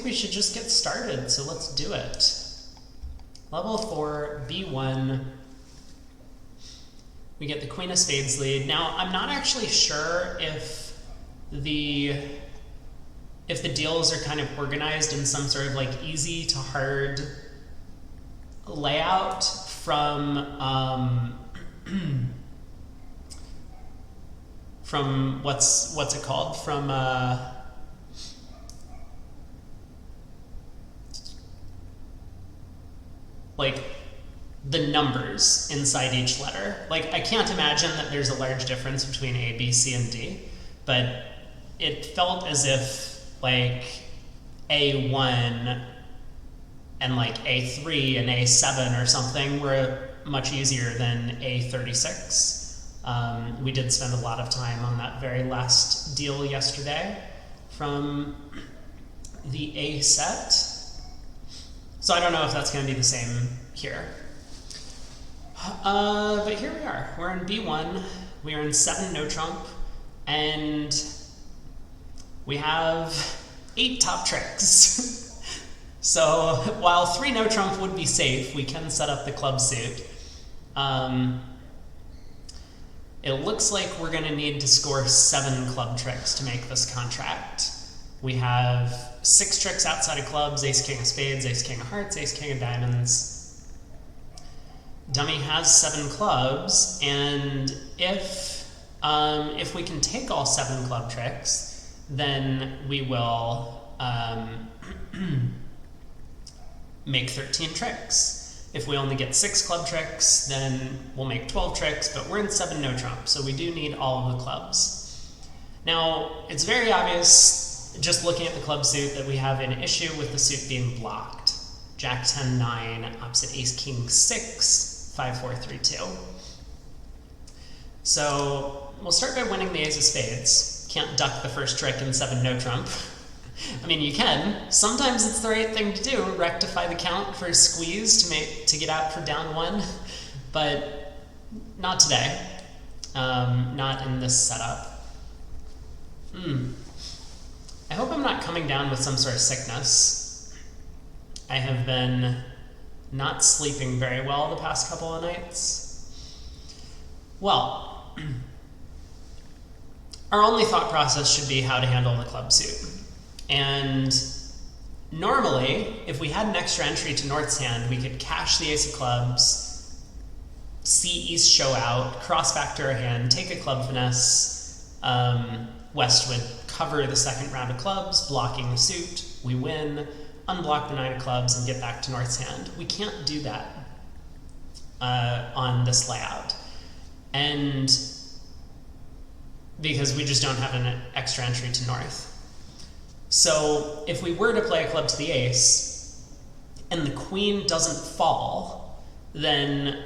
think we should just get started, so let's do it. Level 4, B1. We get the Queen of Spades lead. Now, I'm not actually sure if the deals are kind of organized in some sort of like easy to hard layout from from what's it called? From like the numbers inside each letter. Like, I can't imagine that there's a large difference between A, B, C, and D, but it felt as if like A1 and like A3 and A7 or something were much easier than A36. We did spend a lot of time on that very last deal yesterday from the A set. So I don't know if that's going to be the same here. But here we are. We're in B1. We are in 7 no trump. And we have 8 top tricks. So while 3 no trump would be safe, we can set up the club suit. It looks like we're going to need to score 7 club tricks to make this contract. We have 6 tricks outside of clubs: ace, king of spades, ace, king of hearts, ace, king of diamonds. Dummy has 7 clubs, and if we can take all 7 club tricks, then we will make 13 tricks. If we only get 6 club tricks, then we'll make 12 tricks, but we're in 7 no trump, so we do need all of the clubs. Now, it's very obvious, just looking at the club suit, that we have an issue with the suit being blocked. Jack 10, 9, opposite ace, king 6, 5, 4, 3, 2. So we'll start by winning the ace of spades. Can't duck the first trick in 7 no trump. I mean, you can. Sometimes it's the right thing to do, rectify the count for a squeeze to get out for down 1, but not today. Not in this setup. I hope I'm not coming down with some sort of sickness. I have been not sleeping very well the past couple of nights. Well, our only thought process should be how to handle the club suit. And normally, if we had an extra entry to North's hand, we could cash the ace of clubs, see East show out, cross back to our hand, take a club finesse. West would cover the second round of clubs, blocking the suit. We win, unblock the 9 of clubs, and get back to North's hand. We can't do that on this layout. And because we just don't have an extra entry to North. So if we were to play a club to the ace, and the queen doesn't fall, then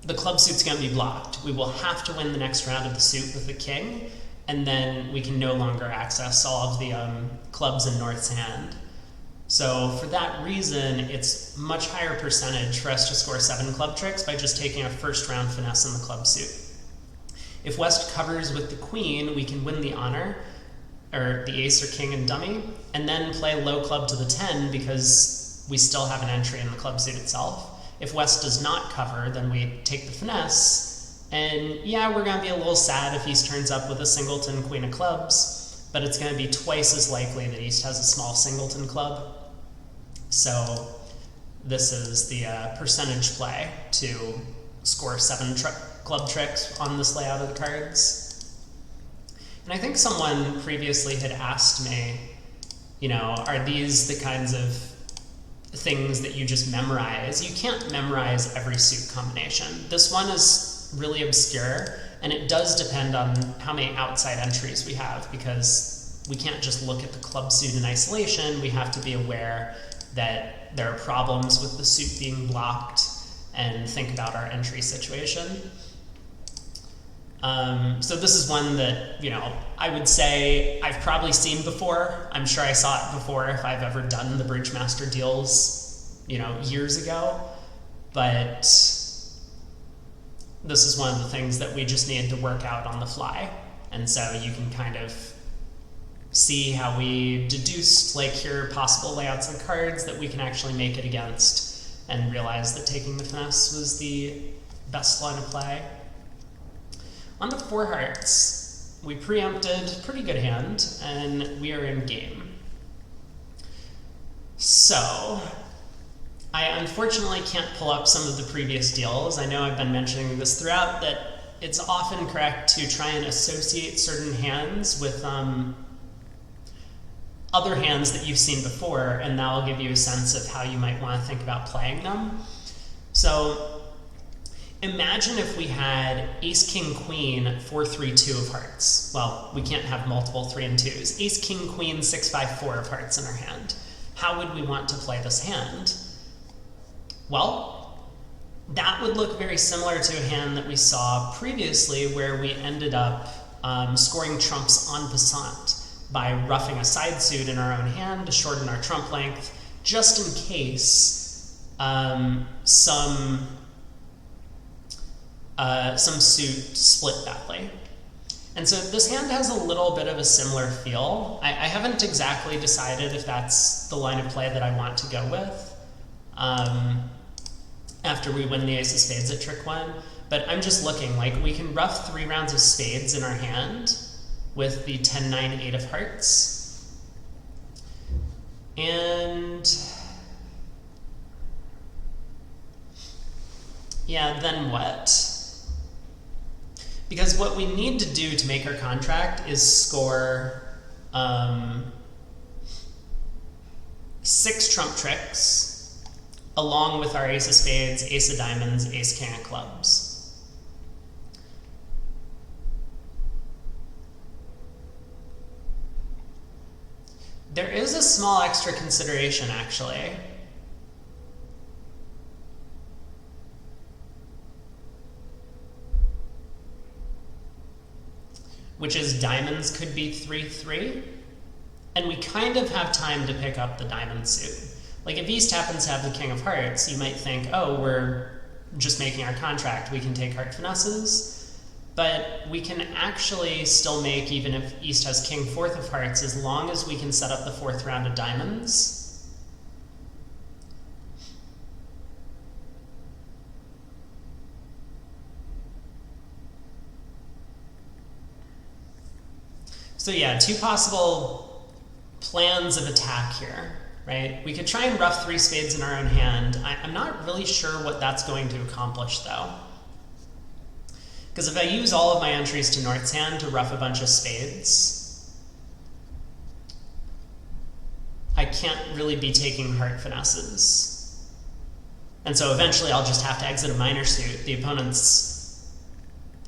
the club suit's going to be blocked. We will have to win the next round of the suit with the king, and then we can no longer access all of the clubs in North's hand. So for that reason, it's much higher percentage for us to score 7 club tricks by just taking a first round finesse in the club suit. If West covers with the queen, we can win the honor, or the ace or king and dummy, and then play low club to the 10 because we still have an entry in the club suit itself. If West does not cover, then we take the finesse, and yeah, we're going to be a little sad if East turns up with a singleton queen of clubs, but it's going to be twice as likely that East has a small singleton club. So this is the percentage play to score 7 club tricks on this layout of the cards. And I think someone previously had asked me, you know, are these the kinds of things that you just memorize? You can't memorize every suit combination. This one is really obscure, and it does depend on how many outside entries we have, because we can't just look at the club suit in isolation. We have to be aware that there are problems with the suit being blocked and think about our entry situation. So this is one that, you know, I would say I've probably seen before. I'm sure I saw it before if I've ever done the Bridge Master deals, you know, years ago. But this is one of the things that we just needed to work out on the fly. And so you can kind of see how we deduced, like, here are possible layouts of cards that we can actually make it against, and realize that taking the finesse was the best line of play. On the 4 hearts, we preempted pretty good hand, and we are in game. So, I unfortunately can't pull up some of the previous deals. I know I've been mentioning this throughout, that it's often correct to try and associate certain hands with other hands that you've seen before, and that will give you a sense of how you might want to think about playing them. So imagine if we had ace, king, queen, 4, 3, 2 of hearts. Well, we can't have multiple 3 and 2s. Ace, king, queen, 6, 5, 4 of hearts in our hand. How would we want to play this hand? Well, that would look very similar to a hand that we saw previously, where we ended up scoring trumps en passant by roughing a side suit in our own hand to shorten our trump length, just in case some suit split badly. And so this hand has a little bit of a similar feel. I haven't exactly decided if that's the line of play that I want to go with after we win the ace of spades at trick 1, but I'm just looking, like, we can rough 3 rounds of spades in our hand with the 10, 9, 8 of hearts. And yeah, then what? Because what we need to do to make our contract is score 6 trump tricks, along with our ace of spades, ace of diamonds, ace, king of clubs. There is a small extra consideration, actually. Which is diamonds could be 3, 3. And we kind of have time to pick up the diamond suit. Like, if East happens to have the king of hearts, you might think, oh, we're just making our contract, we can take heart finesses. But we can actually still make, even if East has king 4th of hearts, as long as we can set up the 4th round of diamonds. So yeah, 2 possible plans of attack here, right? We could try and rough 3 spades in our own hand. I'm not really sure what that's going to accomplish, though. Because if I use all of my entries to North's hand to rough a bunch of spades, I can't really be taking heart finesses. And so eventually I'll just have to exit a minor suit. The opponents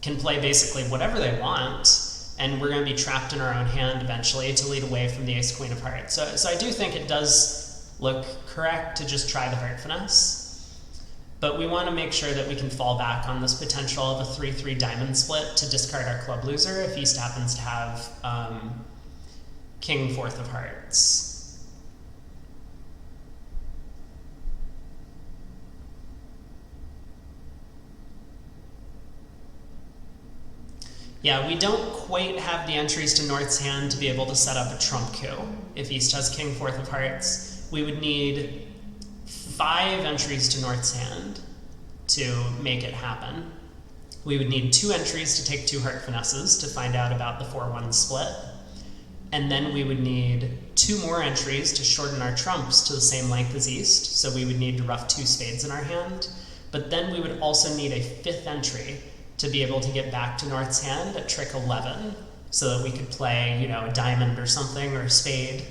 can play basically whatever they want, and we're going to be trapped in our own hand eventually to lead away from the ace, queen of hearts. So I do think it does look correct to just try the heart finesse. But we want to make sure that we can fall back on this potential of a 3-3 diamond split to discard our club loser if East happens to have king 4th of hearts. Yeah, we don't quite have the entries to North's hand to be able to set up a trump coup. If East has king 4th of hearts, we would need 5 entries to North's hand to make it happen. We would need 2 entries to take 2 heart finesses to find out about the 4-1 split. And then we would need 2 more entries to shorten our trumps to the same length as East. So we would need to rough 2 spades in our hand. But then we would also need a 5th entry to be able to get back to North's hand at trick 11, so that we could play, you know, a diamond or something, or a spade,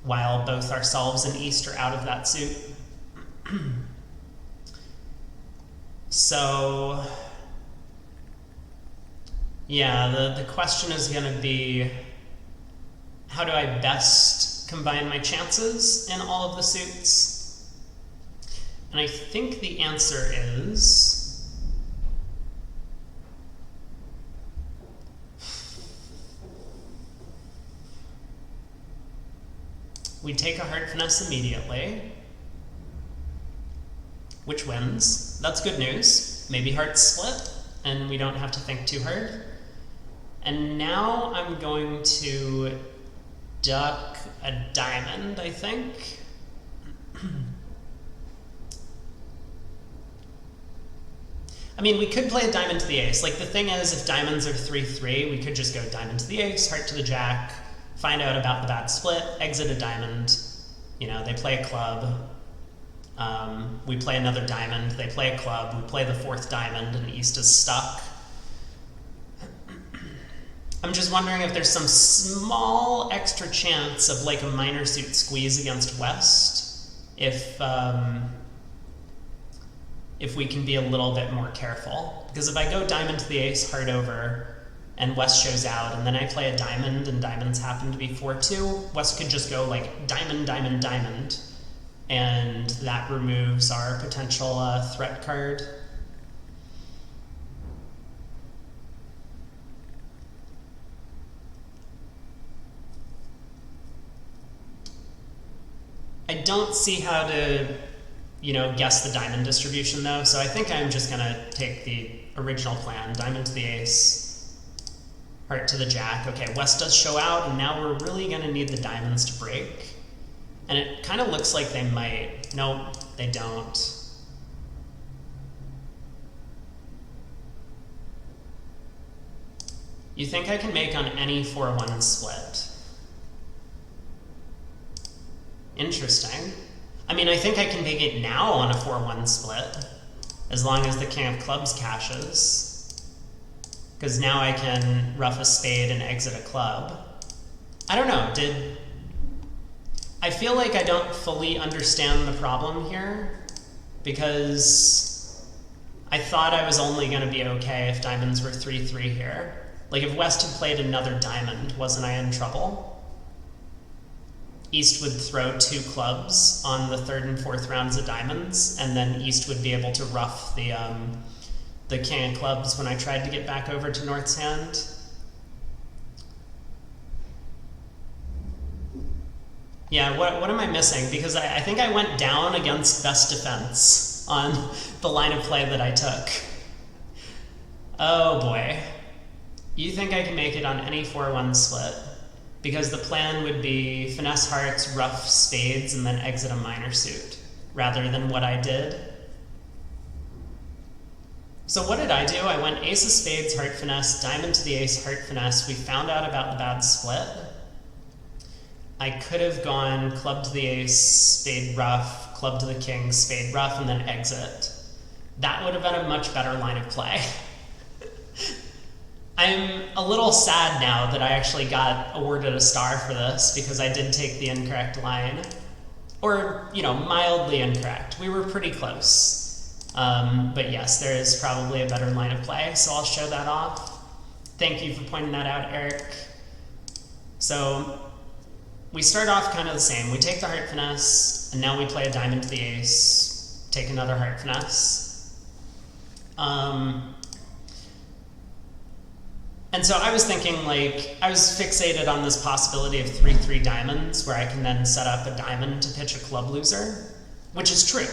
while both ourselves and East are out of that suit. So, yeah, the question is going to be, how do I best combine my chances in all of the suits? And I think the answer is we take a heart finesse immediately, which wins. That's good news. Maybe hearts split, and we don't have to think too hard. And now I'm going to duck a diamond, I think. I mean, we could play a diamond to the ace. Like, the thing is, if diamonds are 3-3, we could just go diamond to the ace, heart to the jack, find out about the bad split, exit a diamond. You know, they play a club. We play another diamond. They play a club. We play the fourth diamond, and East is stuck. I'm just wondering if there's some small extra chance of like a minor suit squeeze against West if we can be a little bit more careful. Because if I go diamond to the ace, heart over, and West shows out, and then I play a diamond, and diamonds happen to be 4-2, West could just go like diamond, diamond, diamond, and that removes our potential threat card. I don't see how to, you know, guess the diamond distribution though, so I think I'm just gonna take the original plan, diamond to the ace, heart to the jack. Okay, West does show out, and now we're really gonna need the diamonds to break. And it kind of looks like they might. Nope, they don't. You think I can make on any 4-1 split? Interesting. I mean, I think I can make it now on a 4-1 split, as long as the king of clubs cashes. Because now I can ruff a spade and exit a club. I don't know, I feel like I don't fully understand the problem here, because I thought I was only going to be okay if diamonds were 3-3 here. Like, if West had played another diamond, wasn't I in trouble? East would throw 2 clubs on the third and fourth rounds of diamonds, and then East would be able to ruff the king of clubs when I tried to get back over to North's hand. Yeah, what am I missing? Because I think I went down against best defense on the line of play that I took. Oh boy. You think I can make it on any 4-1 split? Because the plan would be finesse hearts, ruff spades, and then exit a minor suit, rather than what I did. So what did I do? I went ace of spades, heart finesse, diamond to the ace, heart finesse. We found out about the bad split. I could have gone club to the ace, spade ruff, club to the king, spade ruff, and then exit. That would have been a much better line of play. I'm a little sad now that I actually got awarded a star for this, because I did take the incorrect line. Or, you know, mildly incorrect. We were pretty close. But yes, there is probably a better line of play, so I'll show that off. Thank you for pointing that out, Eric. So we start off kind of the same. We take the heart finesse, and now we play a diamond to the ace, take another heart finesse. And so I was thinking, like, I was fixated on this possibility of 3-3 diamonds, where I can then set up a diamond to pitch a club loser, which is true.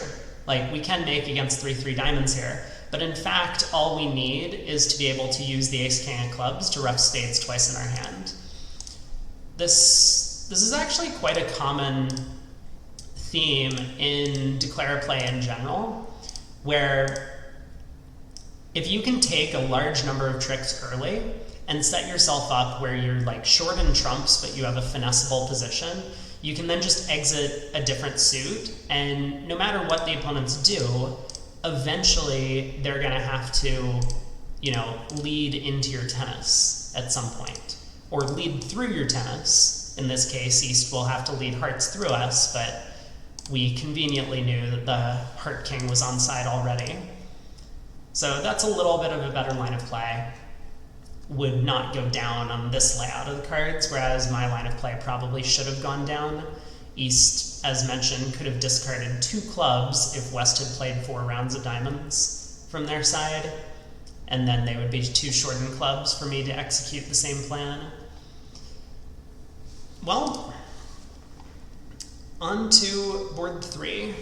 Like, we can make against 3-3 diamonds here, but in fact, all we need is to be able to use the ace-king of clubs to ruff spades twice in our hand. This is actually quite a common theme in declare play in general, where if you can take a large number of tricks early and set yourself up where you're like short in trumps but you have a finessable position, you can then just exit a different suit, and no matter what the opponents do, eventually they're gonna have to, you know, lead into your tennis at some point, or lead through your tennis. In this case, East will have to lead hearts through us, but we conveniently knew that the heart king was on side already. So that's a little bit of a better line of play. Would not go down on this layout of the cards, whereas my line of play probably should have gone down. East, as mentioned, could have discarded 2 clubs if West had played 4 rounds of diamonds from their side, and then they would be 2 shortened clubs for me to execute the same plan. Well, on to board 3.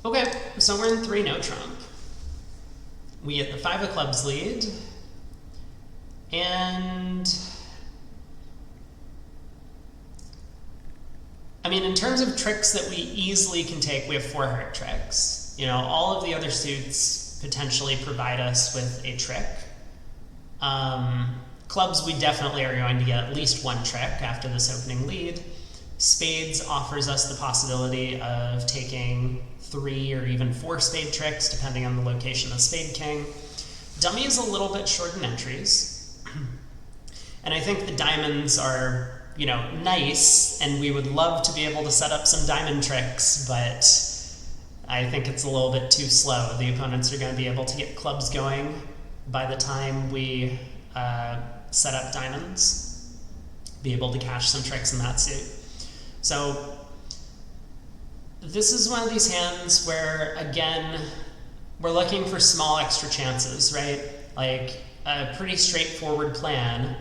Okay, so we're in 3 no trump. We get the 5 of clubs lead, And I mean, in terms of tricks that we easily can take, we have 4 heart tricks. You know, all of the other suits potentially provide us with a trick. Clubs, we definitely are going to get at least 1 trick after this opening lead. Spades offers us the possibility of taking 3 or even 4 spade tricks, depending on the location of Spade King. Dummy is a little bit short in entries. And I think the diamonds are, you know, nice, and we would love to be able to set up some diamond tricks, but I think it's a little bit too slow. The opponents are going to be able to get clubs going by the time we set up diamonds, be able to cash some tricks in that suit. So this is one of these hands where, again, we're looking for small extra chances, right? Like a pretty straightforward plan.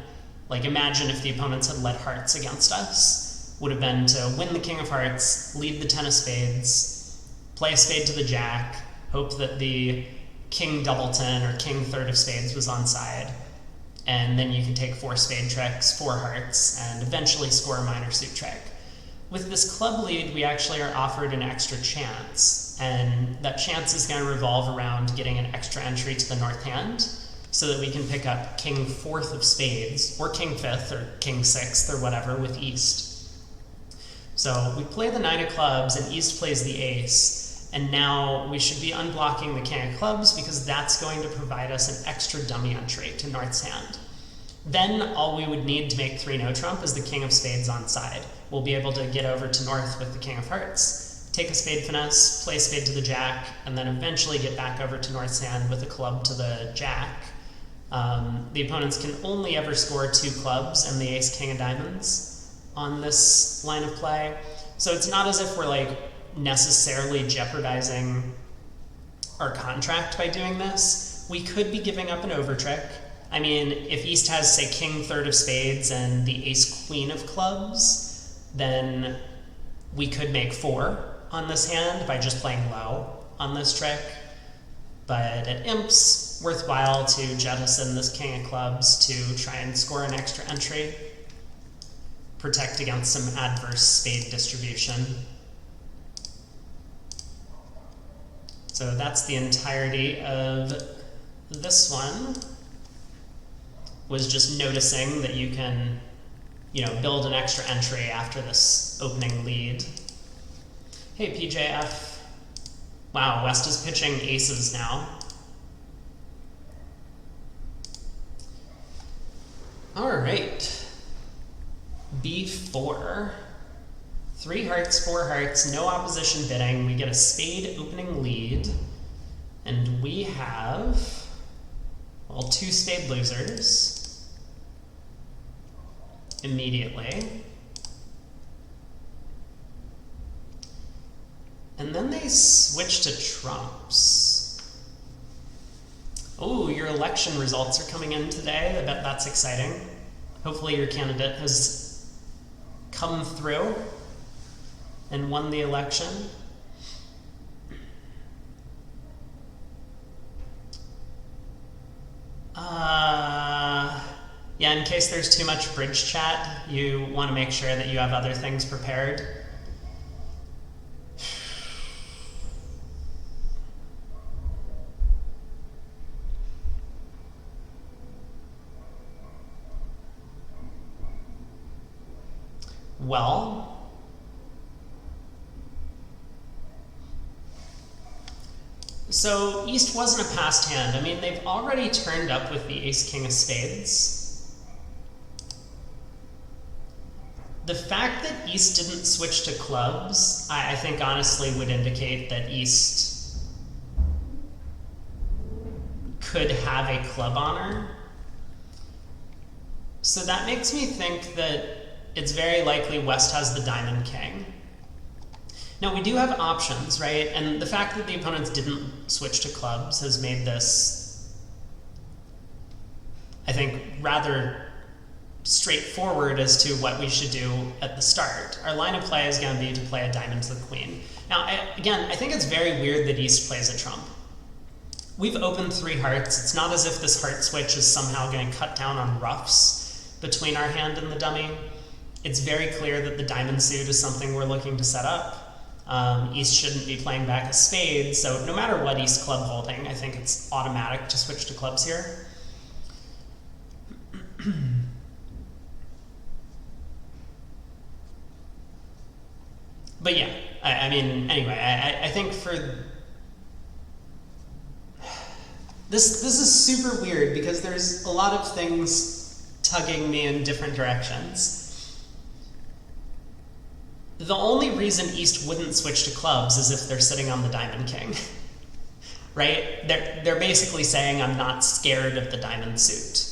Like imagine if the opponents had led hearts against us, would have been to win the king of hearts, lead the 10 of spades, play a spade to the jack, hope that the king doubleton or king third of spades was onside, and then you can take 4 spade tricks, 4 hearts, and eventually score a minor suit trick. With this club lead, we actually are offered an extra chance, and that chance is going to revolve around getting an extra entry to the north hand, so that we can pick up king 4th of spades, or king 5th, or king 6th, or whatever with East. So we play the 9 of clubs, and East plays the ace, and now we should be unblocking the king of clubs because that's going to provide us an extra dummy entry to North's hand. Then all we would need to make 3 no trump is the king of spades onside. We'll be able to get over to North with the king of hearts, take a spade finesse, play a spade to the jack, and then eventually get back over to North's hand with a club to the jack. The opponents can only ever score 2 clubs and the ace king of diamonds on this line of play. So it's not as if we're like necessarily jeopardizing our contract by doing this. We could be giving up an over trick. I mean, if East has, say, king third of spades and the ace queen of clubs, then we could make 4 on this hand by just playing low on this trick. But at imps, worthwhile to jettison this king of clubs to try and score an extra entry, protect against some adverse spade distribution. So that's the entirety of this one. Was just noticing that you can, you know, build an extra entry after this opening lead. Hey, PJF. Wow, West is pitching aces now. All right. B4. 3 hearts, 4 hearts, no opposition bidding. We get a spade opening lead. And we have, well, 2 spade losers immediately. And then they switch to trumps. Oh, your election results are coming in today. I bet that's exciting. Hopefully your candidate has come through and won the election. Yeah, in case there's too much bridge chat, you want to make sure that you have other things prepared. Well, so East wasn't a passed hand. I mean, they've already turned up with the ace-king of spades. The fact that East didn't switch to clubs, I think honestly would indicate that East could have a club honor. So that makes me think that it's very likely West has the diamond king. Now we do have options, right? And the fact that the opponents didn't switch to clubs has made this, I think, rather straightforward as to what we should do at the start. Our line of play is going to be to play a diamond to the queen. Now, again, I think it's very weird that East plays a trump. we've opened 3 hearts. It's not as if this heart switch is somehow going to cut down on ruffs between our hand and the dummy. It's very clear that the diamond suit is something we're looking to set up. East shouldn't be playing back a spade, so no matter what East club holding, I think it's automatic to switch to clubs here. But yeah, I mean, anyway, I think for... This is super weird because there's a lot of things tugging me in different directions. The only reason East wouldn't switch to clubs is if they're sitting on the diamond king, right? They're basically saying, I'm not scared of the diamond suit.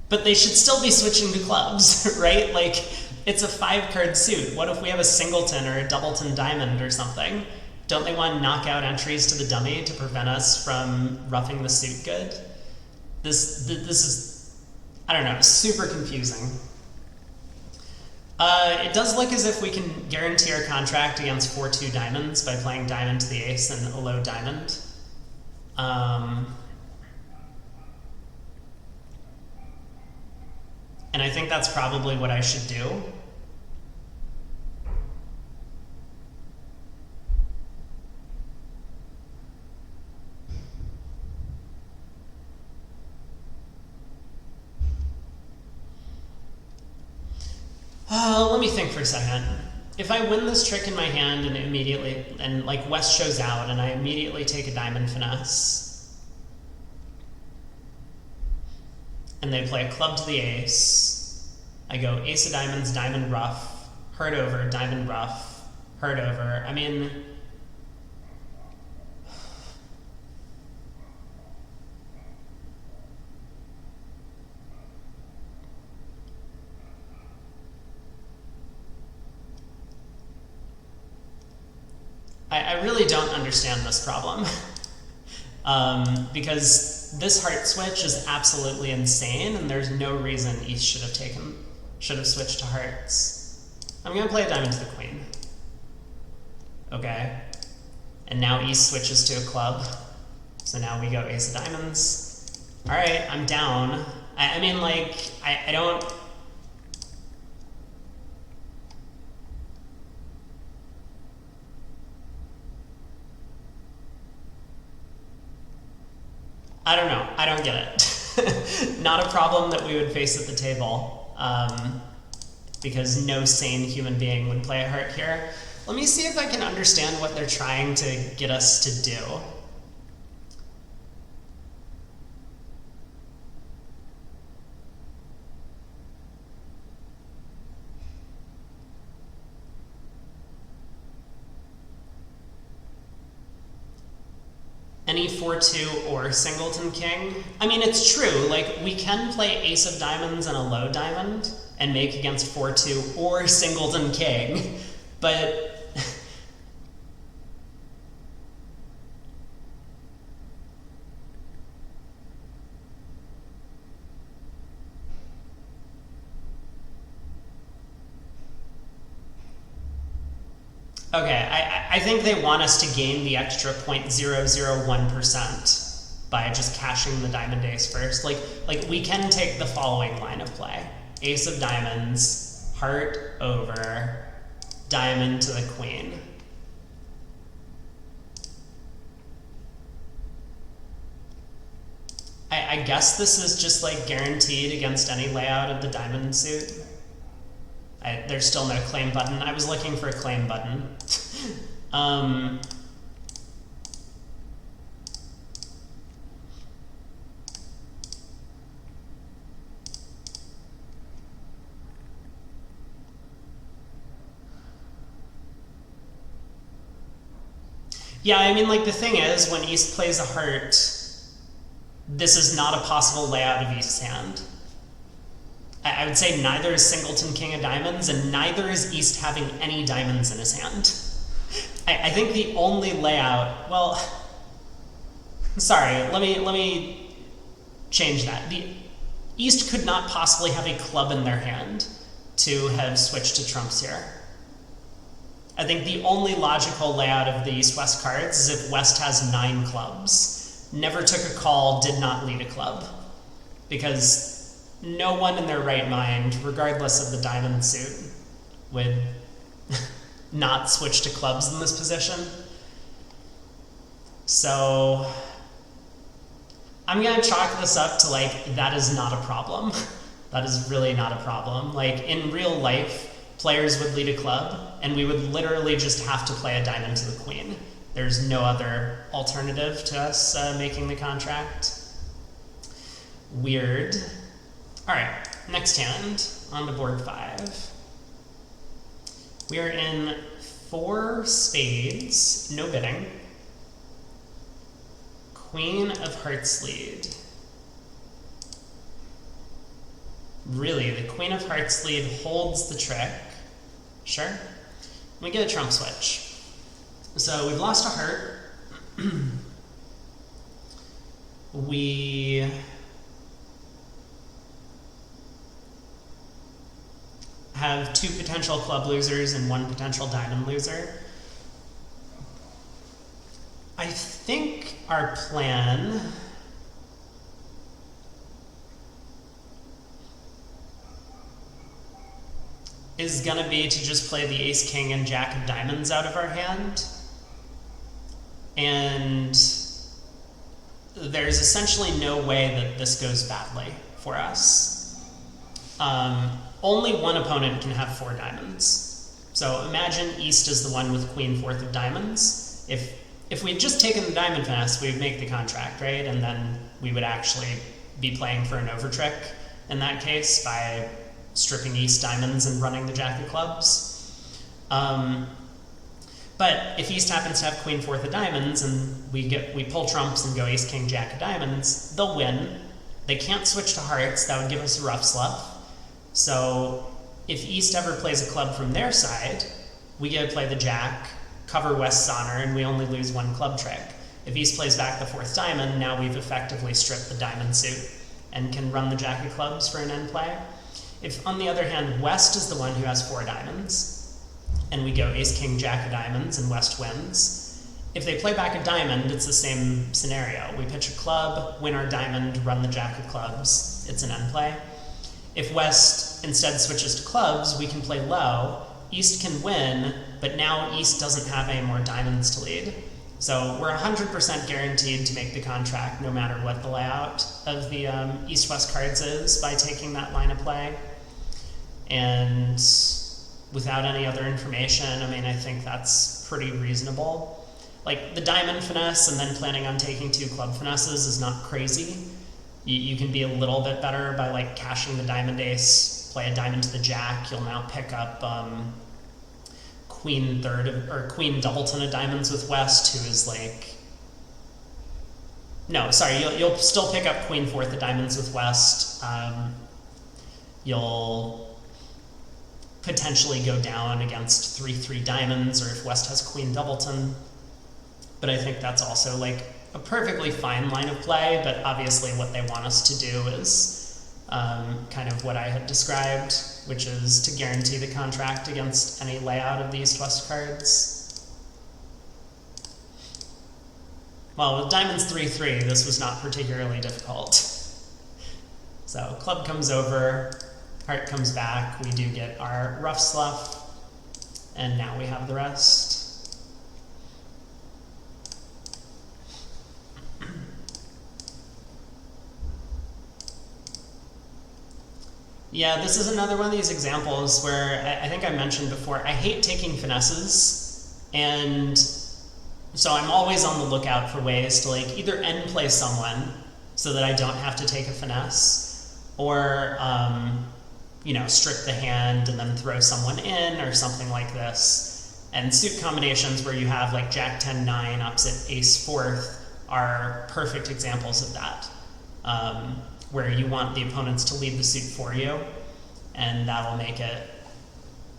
But they should still be switching to clubs, right? Like, it's a 5-card suit. What if we have a singleton or a doubleton diamond or something? Don't they want to knock out entries to the dummy to prevent us from roughing the suit good? This is, I don't know, super confusing. It does look as if we can guarantee our contract against 4-2 diamonds by playing diamond to the ace and a low diamond. And I think that's probably what I should do. Let me think for a second. If I win this trick in my hand and immediately, and like West shows out and I immediately take a diamond finesse, and they play a club to the ace, I go ace of diamonds, diamond ruff, hurt over, diamond ruff, hurt over. I mean, I really don't understand this problem. Because this heart switch is absolutely insane, and there's no reason East should have switched to hearts. I'm gonna play a diamond to the queen. Okay. And now East switches to a club. So now we go ace of diamonds. Alright, I'm down. I mean, like, I don't... I don't know. I don't get it. Not a problem that we would face at the table, because no sane human being would play a heart here. Let me see if I can understand what they're trying to get us to do. Any 4-2 or singleton king. I mean, it's true, like, we can play ace of diamonds and a low diamond and make against 4-2 or singleton king, but... Okay, I think they want us to gain the extra 0.001% by just cashing the diamond ace first. Like we can take the following line of play. Ace of diamonds, heart over, diamond to the queen. I guess this is just like guaranteed against any layout of the diamond suit. There's still no claim button. I was looking for a claim button. Yeah, I mean, like, the thing is, when East plays a heart, this is not a possible layout of East's hand. I would say neither is singleton king of diamonds, and neither is East having any diamonds in his hand. I think the only layout, well, sorry, let me change that. The East could not possibly have a club in their hand to have switched to trumps here. I think the only logical layout of the East-West cards is if West has 9 clubs, never took a call, did not lead a club. Because no one in their right mind, regardless of the diamond suit, would not switch to clubs in this position. So I'm gonna chalk this up to like, that is not a problem. That is really not a problem. Like in real life, players would lead a club and we would literally just have to play a diamond to the queen. There's no other alternative to us making the contract. Weird. All right, next hand on the board 5. We are in 4 spades, no bidding. Queen of hearts lead. Really, the Queen of Hearts lead holds the trick. Sure. We get a trump switch. So we've lost a heart. We have 2 potential club losers and 1 potential diamond loser. I think our plan is going to be to just play the ace, king, and jack of diamonds out of our hand. And there's essentially no way that this goes badly for us. Only one opponent can have 4 diamonds. So imagine East is the one with queen 4th of diamonds. If we had just taken the diamond finesse, we would make the contract, right? And then we would actually be playing for an over trick in that case by stripping East diamonds and running the jack of clubs. But if East happens to have queen 4th of diamonds and we pull trumps and go ace, king, jack of diamonds, they'll win. They can't switch to hearts. That would give us a rough slough. So if East ever plays a club from their side, we get to play the jack, cover West's honor, and we only lose 1 club trick. If East plays back the 4th diamond, now we've effectively stripped the diamond suit and can run the jack of clubs for an end play. If, on the other hand, West is the one who has 4 diamonds, and we go ace, king, jack of diamonds, and West wins, if they play back a diamond, it's the same scenario. We pitch a club, win our diamond, run the jack of clubs. It's an end play. If West instead switches to clubs, we can play low. East can win, but now East doesn't have any more diamonds to lead. So we're 100% guaranteed to make the contract no matter what the layout of the East-West cards is by taking that line of play. And without any other information, I mean, I think that's pretty reasonable. Like the diamond finesse and then planning on taking 2 club finesses is not crazy. You can be a little bit better by like cashing the diamond ace, play a diamond to the jack. You'll now pick up queen doubleton of diamonds with West, who is like, no, sorry, you'll still pick up queen 4th of diamonds with West. You'll potentially go down against 3-3 diamonds, or if West has queen doubleton. But I think that's also like a perfectly fine line of play, but obviously what they want us to do is kind of what I had described, which is to guarantee the contract against any layout of the East-West cards. Well, with diamonds 3-3, this was not particularly difficult. So club comes over, heart comes back, we do get our rough slough, and now we have the rest. Yeah, this is another one of these examples where I think I mentioned before, I hate taking finesses, and so I'm always on the lookout for ways to like either end play someone so that I don't have to take a finesse, or you know, strip the hand and then throw someone in or something like this. And suit combinations where you have like jack 10-9 opposite ace 4th are perfect examples of that. Where you want the opponents to lead the suit for you. and that'll make it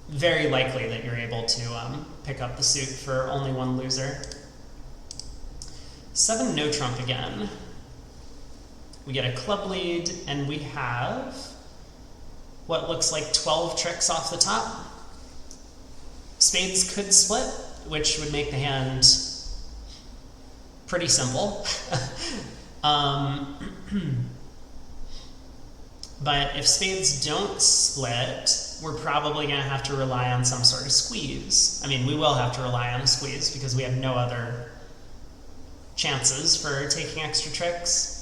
very likely that you're able to pick up the suit for only one loser. 7 no trump again. We get a club lead, and we have what looks like 12 tricks off the top. Spades could split, which would make the hand pretty simple. But if spades don't split, we're probably going to have to rely on some sort of squeeze. I mean, we will have to rely on a squeeze because we have no other chances for taking extra tricks.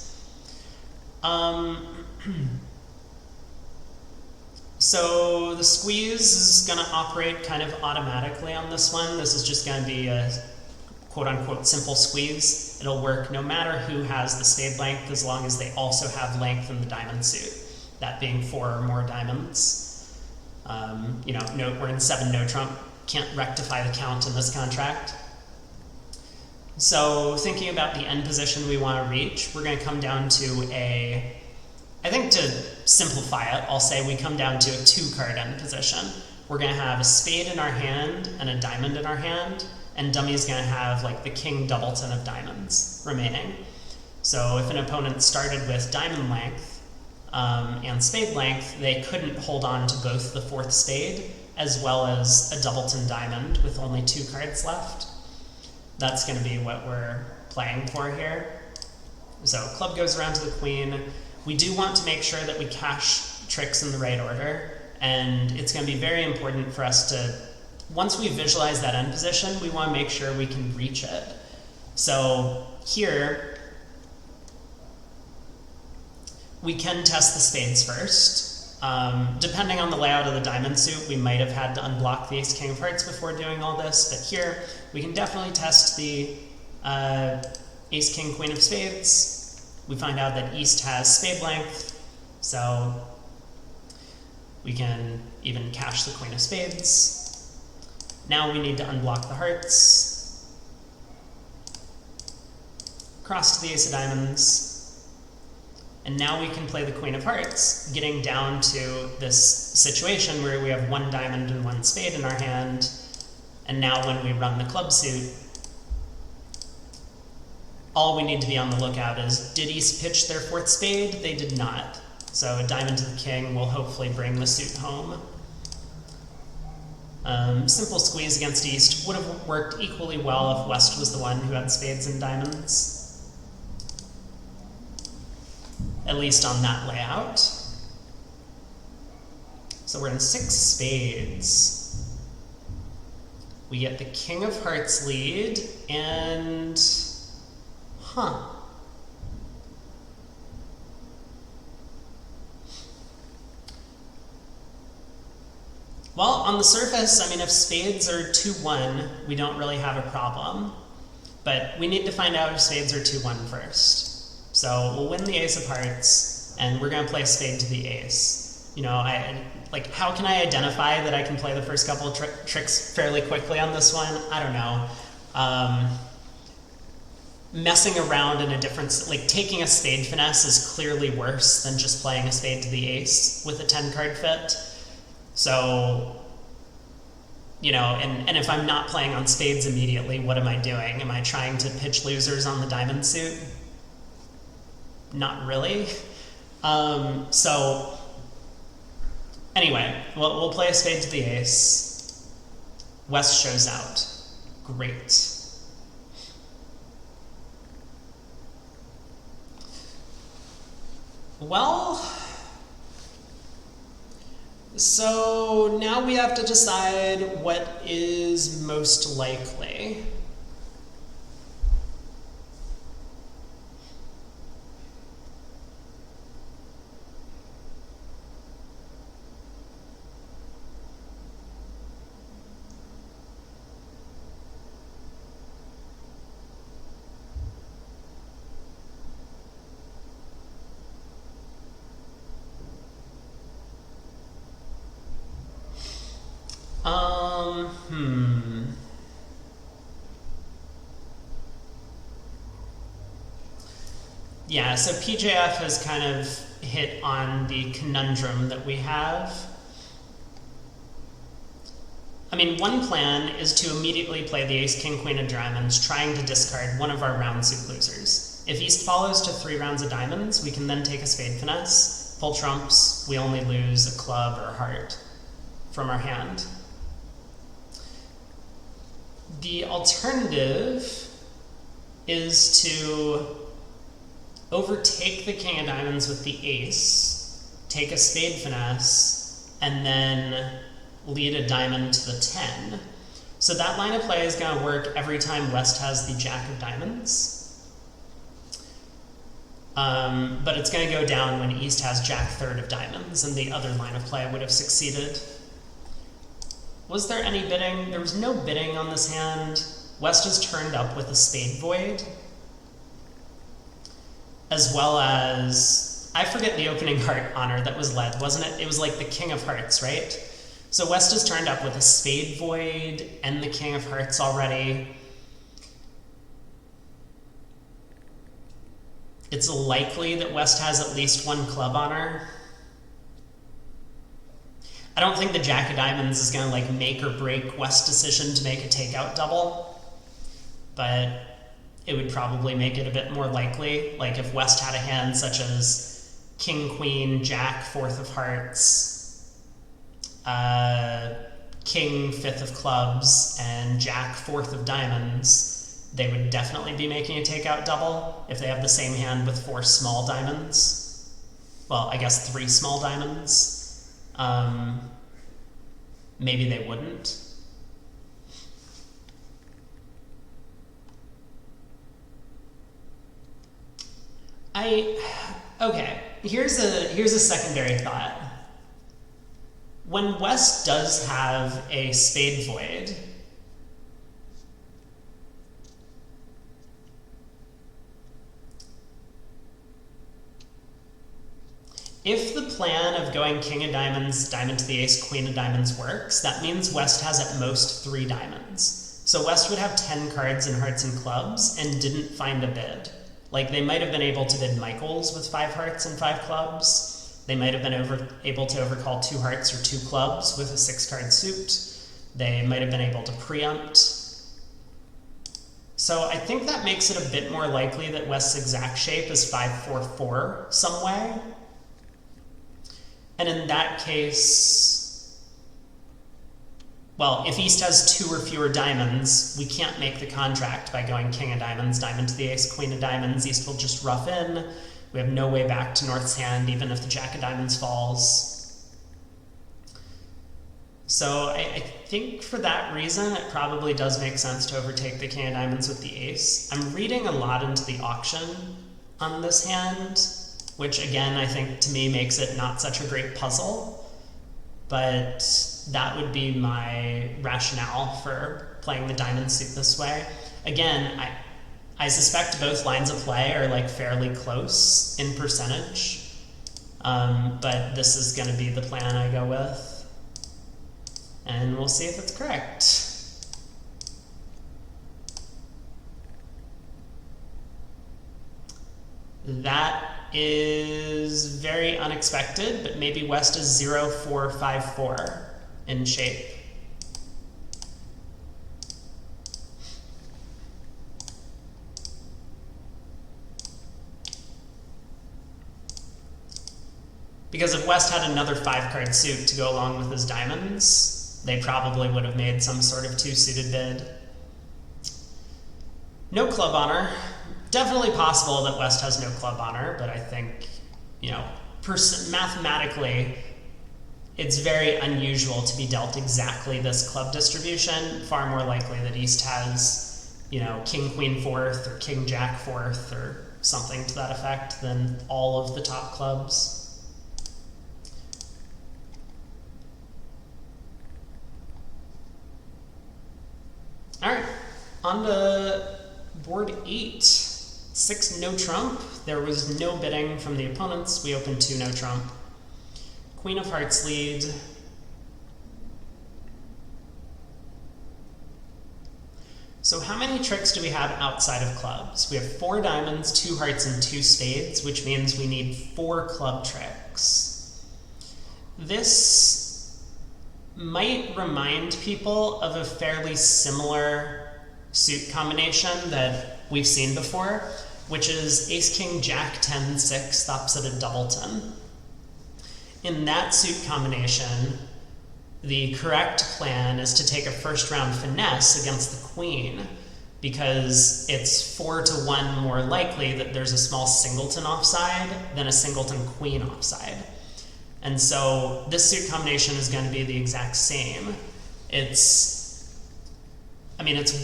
So the squeeze is going to operate kind of automatically on this one. This is just going to be a quote-unquote simple squeeze. It'll work no matter who has the spade length, as long as they also have length in the diamond suit, that being 4 or more diamonds. Note we're in 7 no trump, can't rectify the count in this contract. So thinking about the end position we want to reach, we're going to come down to I think to simplify it, I'll say we come down to a 2-card end position. We're going to have a spade in our hand and a diamond in our hand, and dummy's going to have like the king doubleton of diamonds remaining. So if an opponent started with diamond length and spade length, they couldn't hold on to both the 4th spade as well as a doubleton diamond with only 2 cards left. That's going to be what we're playing for here. So club goes around to the queen. We do want to make sure that we cash tricks in the right order, and it's going to be very important for us to, once we visualize that end position, we want to make sure we can reach it. So here, we can test the spades first. Depending on the layout of the diamond suit, we might have had to unblock the ace king of hearts before doing all this, but here we can definitely test the ace king queen of spades. We find out that east has spade length, so we can even cash the queen of spades. Now we need to unblock the hearts, cross to the ace of diamonds, and now we can play the queen of hearts, getting down to this situation where we have 1 diamond and 1 spade in our hand, and now when we run the club suit, all we need to be on the lookout is, did east pitch their 4th spade? They did not. So a diamond to the king will hopefully bring the suit home. Simple squeeze against east would have worked equally well if west was the one who had spades and diamonds, at least on that layout. So we're in 6 spades. We get the king of hearts lead, and well, on the surface, I mean, if spades are 2-1, we don't really have a problem. But we need to find out if spades are 2-1 first. So we'll win the ace of hearts, and we're going to play a spade to the ace. How can I identify that I can play the first couple of tricks fairly quickly on this one? I don't know. Messing around in a different, taking a spade finesse is clearly worse than just playing a spade to the ace with a 10-card fit. So, and if I'm not playing on spades immediately, what am I doing? Am I trying to pitch losers on the diamond suit? Not really. So, anyway, we'll play a spade to the ace. West shows out. Great. Well, so now we have to decide what is most likely. Yeah, so PJF has kind of hit on the conundrum that we have. I mean, one plan is to immediately play the ace, king, queen of diamonds, trying to discard one of our round suit losers. If East follows to 3 rounds of diamonds, we can then take a spade finesse, pull trumps, we only lose a club or a heart from our hand. The alternative is to overtake the king of diamonds with the ace, take a spade finesse, and then lead a diamond to the 10. So that line of play is going to work every time West has the jack of diamonds. But it's going to go down when East has jack third of diamonds, and the other line of play would have succeeded. Was there any bidding? There was no bidding on this hand. West is turned up with a spade void, as well as, I forget the opening heart honor that was led, wasn't it? It was like the king of hearts, right? So West is turned up with a spade void and the king of hearts already. It's likely that West has at least 1 club honor. I don't think the jack of diamonds is going to like make or break West's decision to make a takeout double, but it would probably make it a bit more likely. Like if West had a hand such as king, queen, jack, 4th of hearts, king, 5th of clubs, and jack, 4th of diamonds, they would definitely be making a takeout double if they have the same hand with 4 small diamonds. Well, I guess 3 small diamonds. Maybe they wouldn't. Okay, here's a secondary thought. When West does have a spade void, if the plan of going king of diamonds, diamond to the ace, queen of diamonds works, that means West has at most 3 diamonds. So West would have 10 cards in hearts and clubs and didn't find a bid. Like they might have been able to bid Michaels with 5 hearts and 5 clubs. They might have been able to overcall 2 hearts or 2 clubs with a 6-card suit. They might have been able to preempt. So I think that makes it a bit more likely that West's exact shape is 5-4-4 some way. And in that case, well, if East has 2 or fewer diamonds, we can't make the contract by going king of diamonds, diamond to the ace, queen of diamonds. East will just rough in. We have no way back to North's hand, even if the jack of diamonds falls. So I think for that reason, it probably does make sense to overtake the king of diamonds with the ace. I'm reading a lot into the auction on this hand, which again, I think to me makes it not such a great puzzle, but that would be my rationale for playing the diamond suit this way. Again, I suspect both lines of play are like fairly close in percentage, but this is going to be the plan I go with, and we'll see if it's correct. That is very unexpected, but maybe West is 0-4-5-4 in shape. Because if West had another 5-card suit to go along with his diamonds, they probably would have made some sort of 2-suited bid. No club honor. Definitely possible that West has no club honor, but I think, you know, mathematically, it's very unusual to be dealt exactly this club distribution. Far more likely that East has, you know, king, queen, 4th, or king, jack, 4th, or something to that effect than all of the top clubs. All right, on to board 8. 6 no trump. There was no bidding from the opponents. We opened 2 no trump. Queen of hearts lead. So how many tricks do we have outside of clubs? We have 4 diamonds, 2 hearts, and 2 spades, which means we need 4 club tricks. This might remind people of a fairly similar suit combination that we've seen before, which is ace king jack 10 6 opposite a doubleton. In that suit combination, the correct plan is to take a first round finesse against the queen, because it's 4-to-1 more likely that there's a small singleton offside than a singleton queen offside. And so this suit combination is going to be the exact same. It's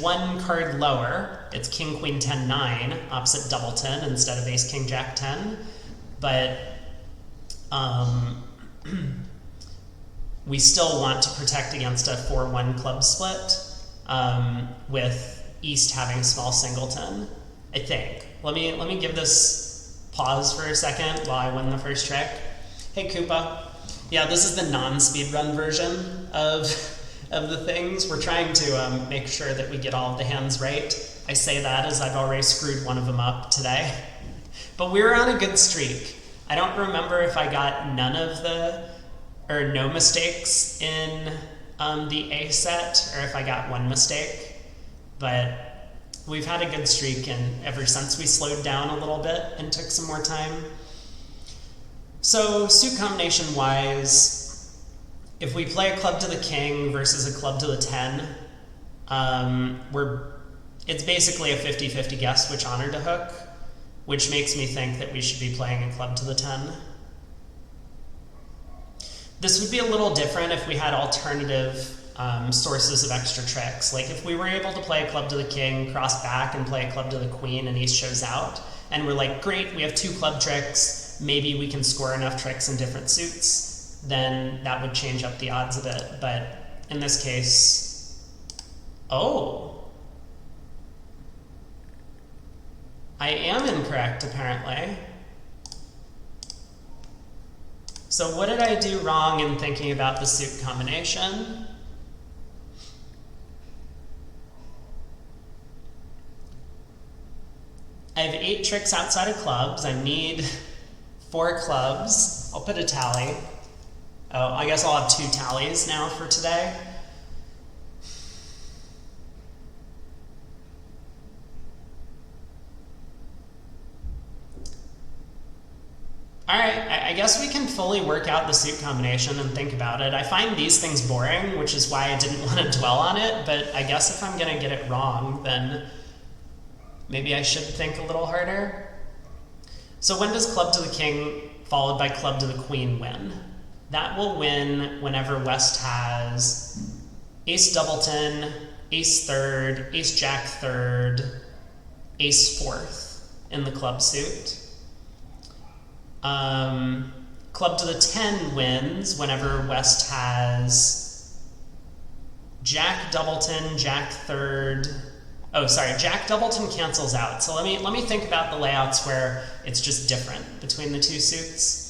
one card lower. It's king queen 10 9 opposite doubleton instead of ace king jack 10, but we still want to protect against a 4-1 club split with East having a small singleton, I think. Let me give this pause for a second while I win the first trick. Hey Koopa. Yeah, this is the non-speedrun version of the things. We're trying to make sure that we get all of the hands right. I say that as I've already screwed one of them up today. But we were on a good streak. I don't remember if I got no mistakes in the A set, or if I got one mistake. But we've had a good streak, and ever since we slowed down a little bit and took some more time. So suit combination wise, if we play a club to the king versus a club to the 10, it's basically a 50-50 guess which honor to hook, which makes me think that we should be playing a club to the 10. This would be a little different if we had alternative sources of extra tricks. Like if we were able to play a club to the king, cross back, and play a club to the queen, and ace shows out, and we're like, great, we have 2 club tricks, maybe we can score enough tricks in different suits, then that would change up the odds a bit. But in this case, I am incorrect apparently. So what did I do wrong in thinking about the suit combination? I have 8 tricks outside of clubs. I need 4 clubs. I'll put a tally. Oh, I guess I'll have 2 tallies now for today. All right, I guess we can fully work out the suit combination and think about it. I find these things boring, which is why I didn't want to dwell on it, but I guess if I'm going to get it wrong, then maybe I should think a little harder. So when does club to the king followed by club to the queen win? That will win whenever West has ace doubleton, ace third, ace jack third, ace fourth in the club suit. Club to the 10 wins whenever West has jack doubleton, jack third. Oh, sorry, jack doubleton cancels out. So let me think about the layouts where it's just different between the 2 suits.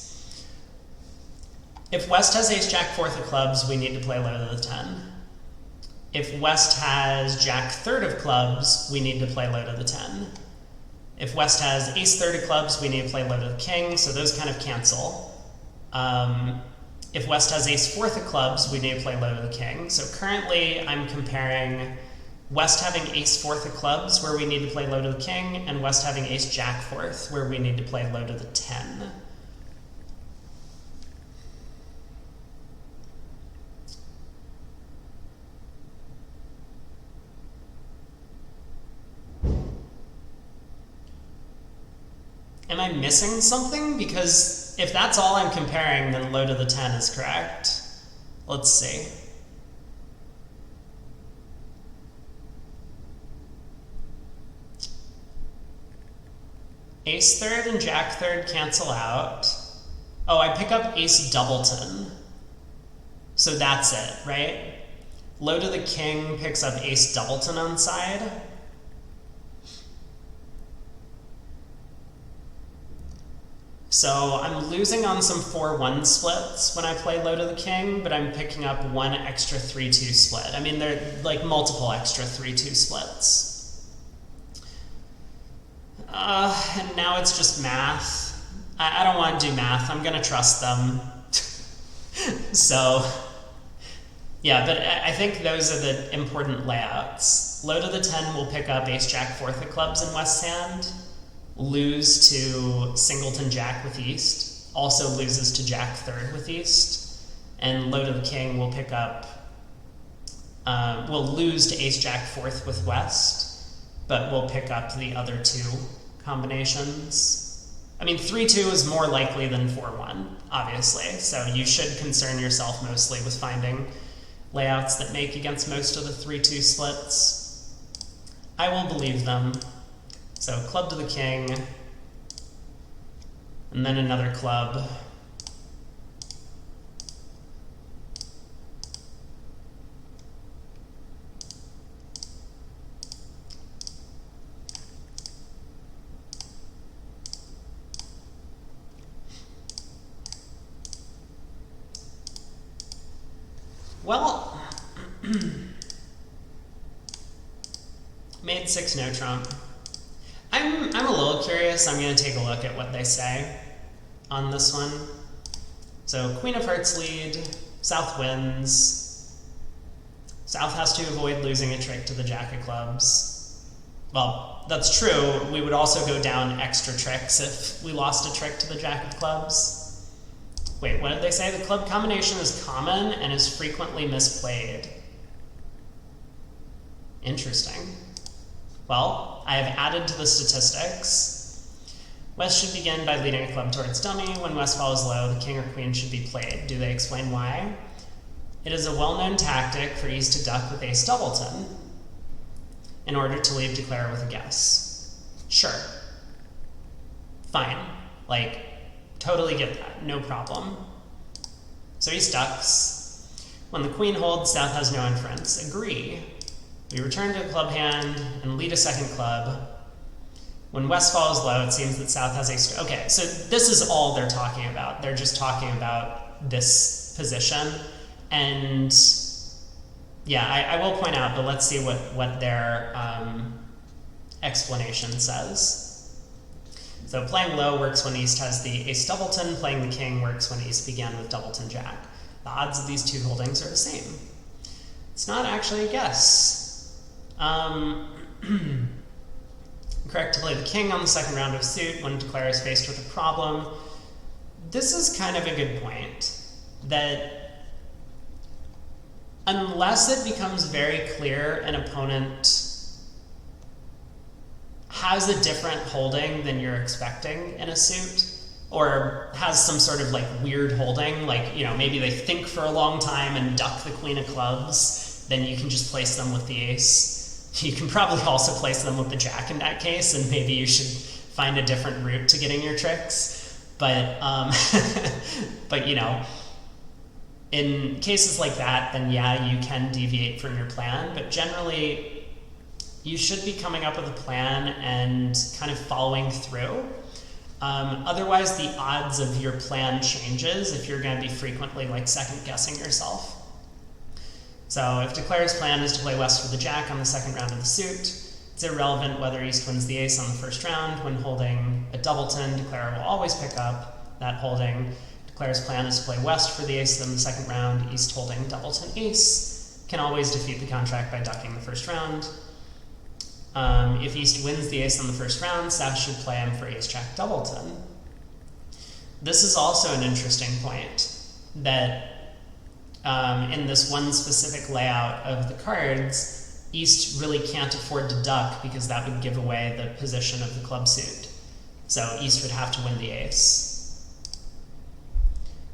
If West has ace jack fourth of clubs, we need to play low to the 10. If West has jack third of clubs, we need to play low to the 10. If West has ace third of clubs, we need to play low to the king, so those kind of cancel. If West has ace fourth of clubs, we need to play low to the king. So currently I'm comparing West having ace fourth of clubs, where we need to play low to the king, and West having ace jack fourth, where we need to play low to the 10. Am I missing something? Because if that's all I'm comparing, then low to the 10 is correct. Let's see. Ace third and jack third cancel out. Oh, I pick up ace doubleton. So that's it, right? Low to the king picks up ace doubleton on side. So I'm losing on some 4-1 splits when I play low to the king, but I'm picking up 1 extra 3-2 split. I mean, they're like multiple extra 3-2 splits. And now it's just math. I don't want to do math. I'm going to trust them. So Yeah, but I think those are the important layouts. Low to the 10 will pick up ace jack fourth of clubs in west hand, lose to singleton jack with east, also loses to jack third with east, and low to the king will pick up, will lose to ace jack fourth with west, but will pick up the other two combinations. I mean, 3-2 is more likely than 4-1, obviously, so you should concern yourself mostly with finding layouts that make against most of the 3-2 splits. I will believe them. So club to the king, and then another club. Well, made 6 no trump. I'm a little curious. I'm going to take a look at what they say on this one. So queen of hearts lead, South wins. South has to avoid losing a trick to the jack of clubs. Well, that's true. We would also go down extra tricks if we lost a trick to the jack of clubs. Wait, what did they say? The club combination is common and is frequently misplayed. Interesting. Well, I have added to the statistics. West should begin by leading a club towards dummy. When West falls low, the king or queen should be played. Do they explain why? It is a well-known tactic for East to duck with ace doubleton in order to leave declare with a guess. Sure. Fine. Like, totally get that. No problem. So East ducks. When the queen holds, South has no inference. Agree. We return to a club hand and lead a second club. When West falls low, it seems that South has ace. Okay, so this is all they're talking about. They're just talking about this position. And yeah, I will point out, but let's see what their explanation says. So playing low works when East has the ace doubleton. Playing the king works when East began with doubleton jack. The odds of these two holdings are the same. It's not actually a guess. Correct to play the king on the second round of suit when declare is faced with a problem. This is kind of a good point, that unless it becomes very clear an opponent has a different holding than you're expecting in a suit, or has some sort of like weird holding, like, you know, maybe they think for a long time and duck the queen of clubs, then you can just place them with the ace. You can probably also place them with the jack in that case, and maybe you should find a different route to getting your tricks. But, but you know, in cases like that, then yeah, you can deviate from your plan, but generally you should be coming up with a plan and kind of following through. Otherwise, the odds of your plan changes if you're going to be frequently like second guessing yourself. So if declare's plan is to play West for the jack on the second round of the suit, it's irrelevant whether East wins the ace on the first round. When holding a doubleton, declare will always pick up that holding. Declare's plan is to play West for the ace in the second round. East holding doubleton ace can always defeat the contract by ducking the first round. If East wins the ace on the first round, South should play him for ace jack doubleton. This is also an interesting point, that in this one specific layout of the cards, East really can't afford to duck because that would give away the position of the club suit. So East would have to win the ace.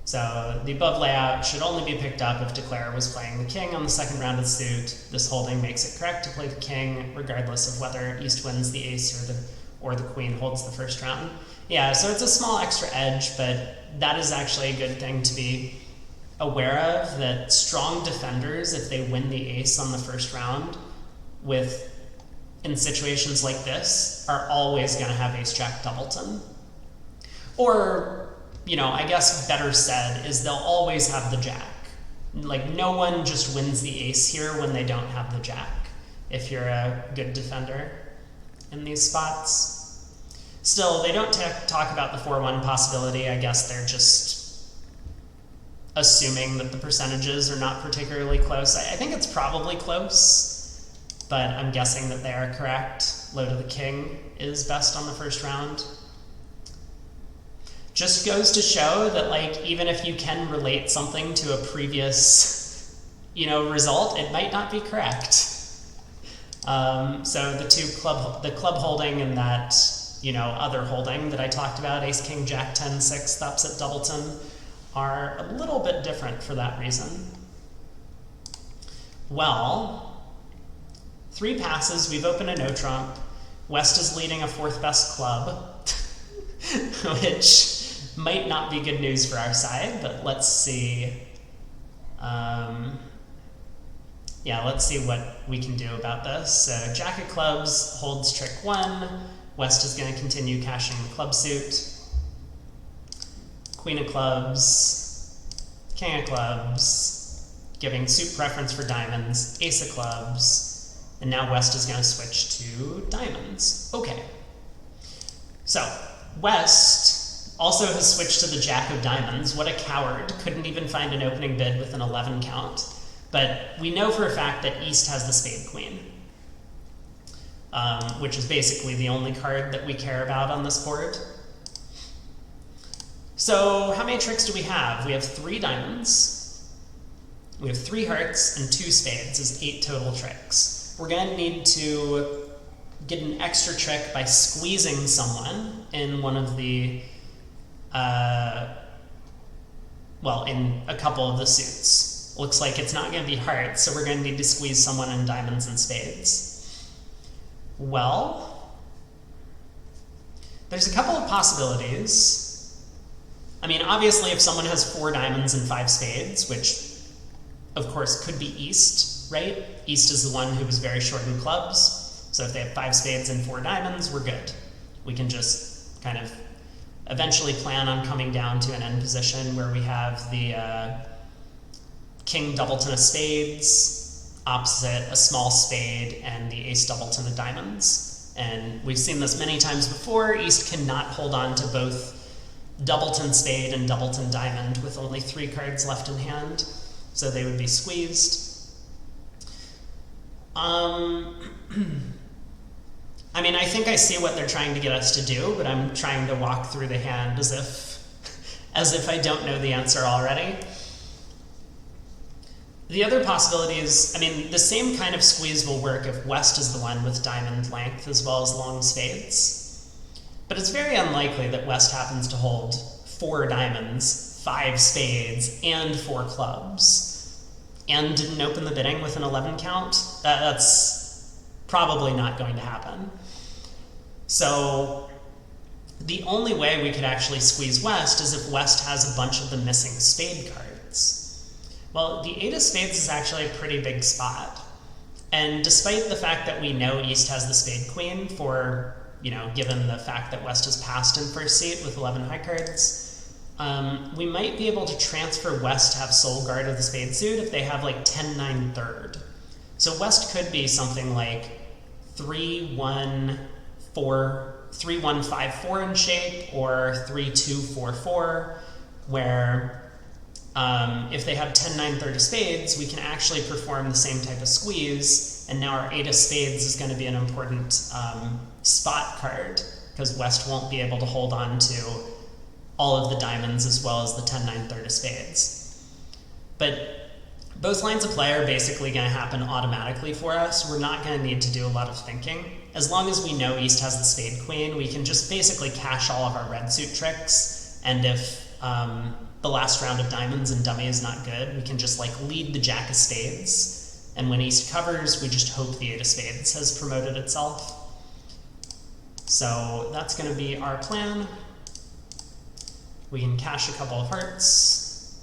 So the above layout should only be picked up if declare was playing the king on the second round of the suit. This holding makes it correct to play the king regardless of whether East wins the ace or the queen holds the first round. Yeah, so it's a small extra edge, but that is actually a good thing to be aware of, that strong defenders, if they win the ace on the first round in situations like this, are always going to have ace jack doubleton. Or, you know, I guess better said is they'll always have the jack. Like, no one just wins the ace here when they don't have the jack, if you're a good defender in these spots. Still, they don't talk about the 4-1 possibility. I guess they're just assuming that the percentages are not particularly close. I think it's probably close, but I'm guessing that they are correct. Low to the king is best on the first round. Just goes to show that, like, even if you can relate something to a previous, result, it might not be correct. So the club holding and that, other holding that I talked about, ace, king, jack, 10, 6, opposite doubleton, are a little bit different for that reason. Well, 3 passes, we've opened a no trump. West is leading a 4th best club, which might not be good news for our side, but let's see. Let's see what we can do about this. So jack of clubs holds trick 1. West is going to continue cashing the club suit. Queen of clubs, king of clubs, giving suit preference for diamonds, ace of clubs, and now West is going to switch to diamonds. Okay. So West also has switched to the jack of diamonds. What a coward. Couldn't even find an opening bid with an 11 count. But we know for a fact that East has the spade queen, which is basically the only card that we care about on this board. So how many tricks do we have? We have 3 diamonds, we have 3 hearts, and 2 spades is 8 total tricks. We're going to need to get an extra trick by squeezing someone in one of the, in a couple of the suits. Looks like it's not going to be hearts, so we're going to need to squeeze someone in diamonds and spades. Well, there's a couple of possibilities. I mean, obviously, if someone has 4 diamonds and 5 spades, which, of course, could be East, right? East is the one who was very short in clubs, so if they have 5 spades and 4 diamonds, we're good. We can just kind of eventually plan on coming down to an end position where we have the king doubleton of spades, opposite a small spade, and the ace doubleton of diamonds. And we've seen this many times before. East cannot hold on to both doubleton spade and doubleton diamond with only 3 cards left in hand, so they would be squeezed. I mean, I think I see what they're trying to get us to do, but I'm trying to walk through the hand as if I don't know the answer already. The other possibility is, I mean, the same kind of squeeze will work if West is the one with diamond length as well as long spades. But it's very unlikely that West happens to hold 4 diamonds, 5 spades, and 4 clubs, and didn't open the bidding with an 11 count. That's probably not going to happen. So the only way we could actually squeeze West is if West has a bunch of the missing spade cards. Well, the 8 of spades is actually a pretty big spot. And despite the fact that we know East has the spade queen for, given the fact that West has passed in first seat with 11 high cards, we might be able to transfer West to have sole guard of the spade suit if they have like 10-9 third. So West could be something like 3-1-4, 3-1-5-4 in shape, or 3-2-4-4, where if they have 10-9 third of spades, we can actually perform the same type of squeeze, and now our 8 of spades is going to be an important spot card, because West won't be able to hold on to all of the diamonds as well as the 10-9 third of spades. But both lines of play are basically going to happen automatically for us. We're not going to need to do a lot of thinking. As long as we know East has the spade queen, we can just basically cash all of our red suit tricks, and if the last round of diamonds and dummy is not good, we can just lead the jack of spades, and when East covers, we just hope the 8 of spades has promoted itself. So that's going to be our plan. We can cash a couple of hearts.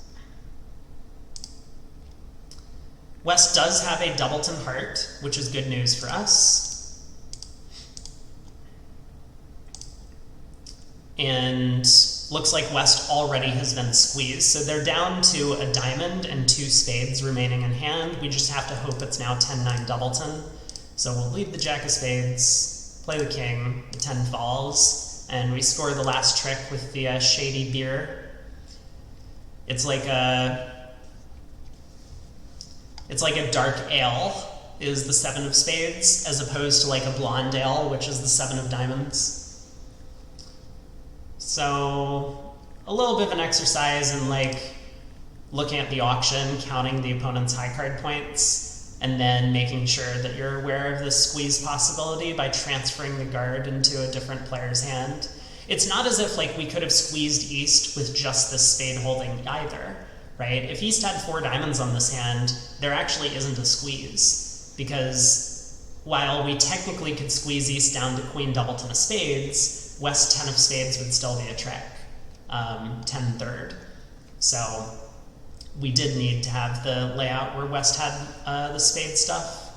West does have a doubleton heart, which is good news for us. And looks like West already has been squeezed, so they're down to a diamond and 2 spades remaining in hand. We just have to hope it's now 10-9 doubleton. So we'll lead the jack of spades, play the king, the 10 falls, and we score the last trick with the shady beer. It's like a dark ale is the 7 of spades, as opposed to like a blonde ale, which is the 7 of diamonds. So a little bit of an exercise in like looking at the auction, counting the opponent's high card points, and then making sure that you're aware of this squeeze possibility by transferring the guard into a different player's hand. It's not as if like we could have squeezed East with just this spade holding either, right? If East had 4 diamonds on this hand, there actually isn't a squeeze, because while we technically could squeeze East down to Queen Doubleton of spades, West 10 of spades would still be a trick, 10 third. So we did need to have the layout where West had the spade stuff.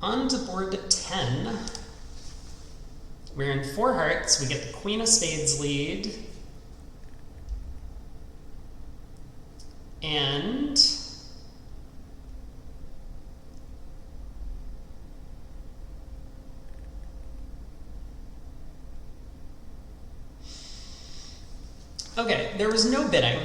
On to board 10. We're in 4 hearts. We get the Queen of spades lead. And okay, there was no bidding.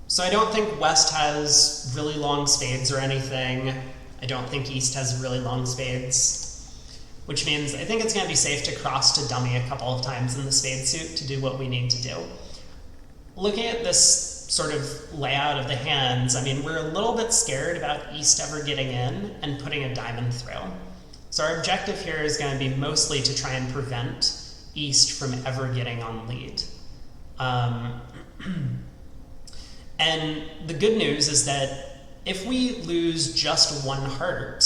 So I don't think West has really long spades or anything. I don't think East has really long spades, which means I think it's going to be safe to cross to dummy a couple of times in the spade suit to do what we need to do. Looking at this sort of layout of the hands, I mean, we're a little bit scared about East ever getting in and putting a diamond through. So our objective here is going to be mostly to try and prevent East from ever getting on lead. And the good news is that if we lose just 1 heart,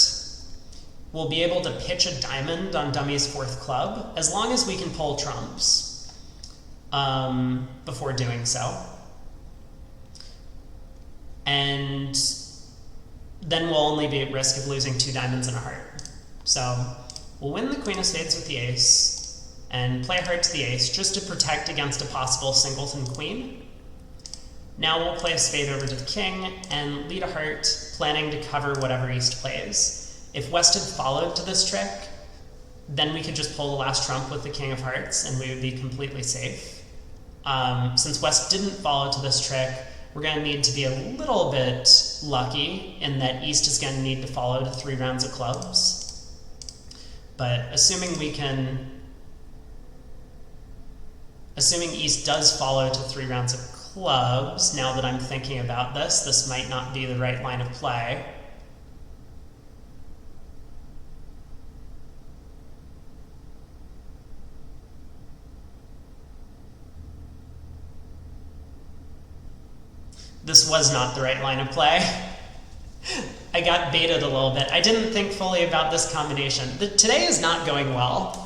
we'll be able to pitch a diamond on dummy's 4th club, as long as we can pull trumps before doing so. And then we'll only be at risk of losing 2 diamonds and a heart. So we'll win the Queen of spades with the ace, and play a heart to the ace, just to protect against a possible singleton queen. Now we'll play a spade over to the king, and lead a heart, planning to cover whatever East plays. If West had followed to this trick, then we could just pull the last trump with the king of hearts, and we would be completely safe. Since West didn't follow to this trick, we're going to need to be a little bit lucky in that East is going to need to follow to 3 rounds of clubs. But assuming East does follow to 3 rounds of clubs, now that I'm thinking about this, this might not be the right line of play. This was not the right line of play. I got baited a little bit. I didn't think fully about this combination. Today is not going well.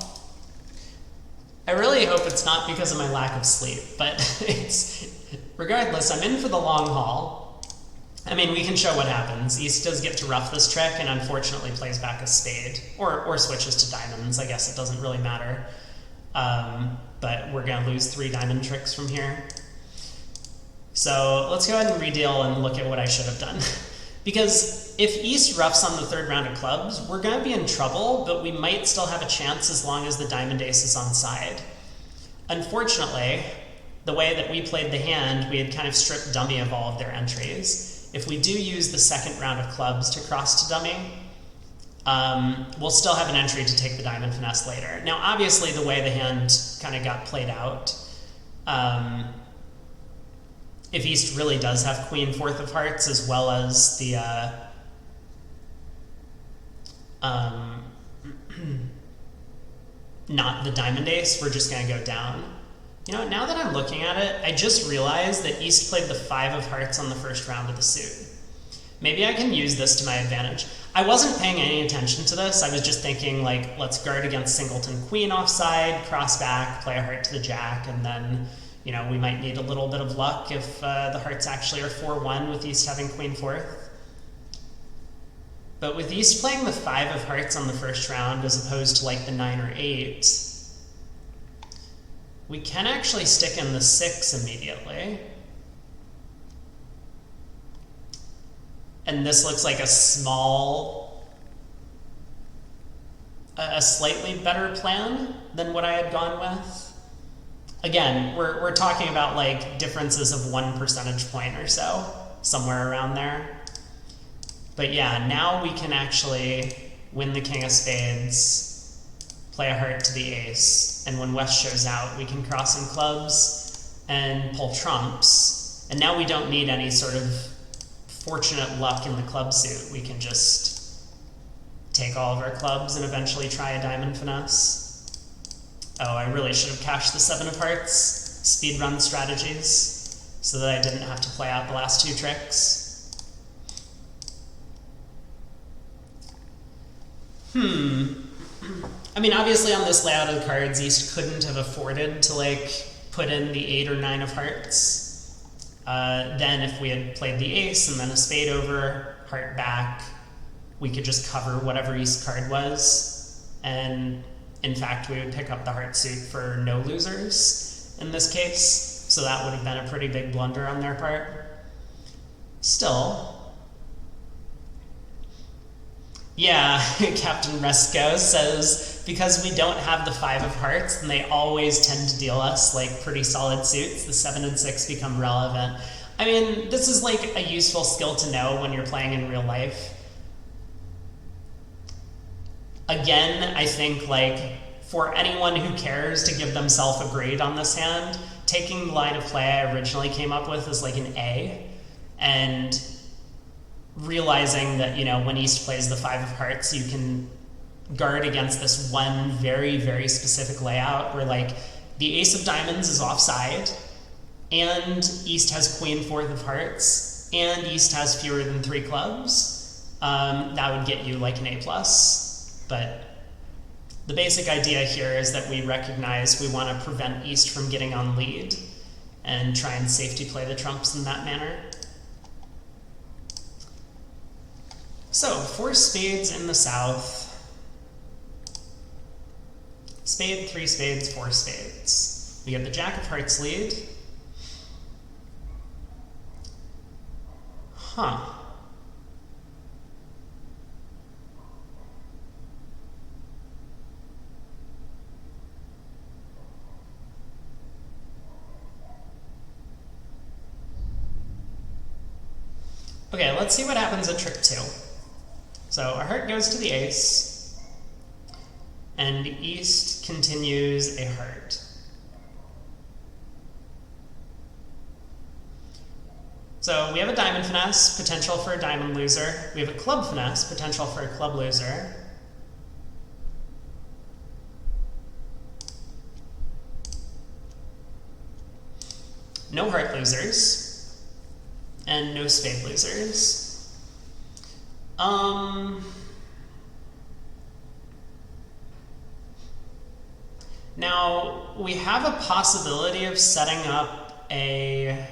I really hope it's not because of my lack of sleep, but regardless, I'm in for the long haul. I mean, we can show what happens. East does get to rough this trick and unfortunately plays back a spade, or switches to diamonds. I guess it doesn't really matter. But we're going to lose 3 diamond tricks from here. So let's go ahead and redeal and look at what I should have done. Because if East roughs on the 3rd round of clubs, we're going to be in trouble, but we might still have a chance as long as the diamond ace is on side. Unfortunately, the way that we played the hand, we had kind of stripped dummy of all of their entries. If we do use the 2nd round of clubs to cross to dummy, we'll still have an entry to take the diamond finesse later. Now, obviously, the way the hand kind of got played out, if East really does have Queen 4th of hearts, as well as the not the diamond ace, we're just going to go down. You know, now that I'm looking at it, I just realized that East played the 5 of hearts on the 1st round of the suit. Maybe I can use this to my advantage. I wasn't paying any attention to this. I was just thinking, like, let's guard against singleton queen offside, cross back, play a heart to the jack, and then, you know, we might need a little bit of luck if the hearts actually are 4-1 with East having Queen 4th. But with East playing the 5 of hearts on the 1st round as opposed to like the 9 or 8, we can actually stick in the 6 immediately. And this looks like a slightly better plan than what I had gone with. Again, we're talking about like differences of 1 percentage point or so, somewhere around there. But yeah, now we can actually win the king of spades, play a heart to the ace, and when West shows out, we can cross in clubs and pull trumps. And now we don't need any sort of fortunate luck in the club suit. We can just take all of our clubs and eventually try a diamond finesse. Oh, I really should have cashed the 7 of hearts, speed run strategies, so that I didn't have to play out the last 2 tricks. I mean, obviously on this layout of the cards, East couldn't have afforded to like put in the 8 or 9 of hearts. Then if we had played the ace and then a spade over, heart back, we could just cover whatever East card was. And in fact, we would pick up the heart suit for no losers in this case. So that would have been a pretty big blunder on their part. Still, yeah, Captain Resco says, because we don't have the 5 of hearts, and they always tend to deal us like pretty solid suits, the 7 and 6 become relevant. I mean, this is like a useful skill to know when you're playing in real life. Again, I think like for anyone who cares to give themselves a grade on this hand, taking the line of play I originally came up with is like an A, and realizing that, you know, when East plays the 5 of hearts, you can guard against this one very, very specific layout where like the ace of diamonds is offside, and East has queen 4th of hearts, and East has fewer than 3 clubs. That would get you like an A+. But the basic idea here is that we recognize we want to prevent East from getting on lead and try and safety play the trumps in that manner. So, 4 spades in the south. Spade, 3 spades, 4 spades. We get the jack of hearts lead. Huh. Okay, let's see what happens at trick 2. So our heart goes to the ace, and East continues a heart. So we have a diamond finesse, potential for a diamond loser. We have a club finesse, potential for a club loser. No heart losers, and no spade losers. Now, we have a possibility of setting up a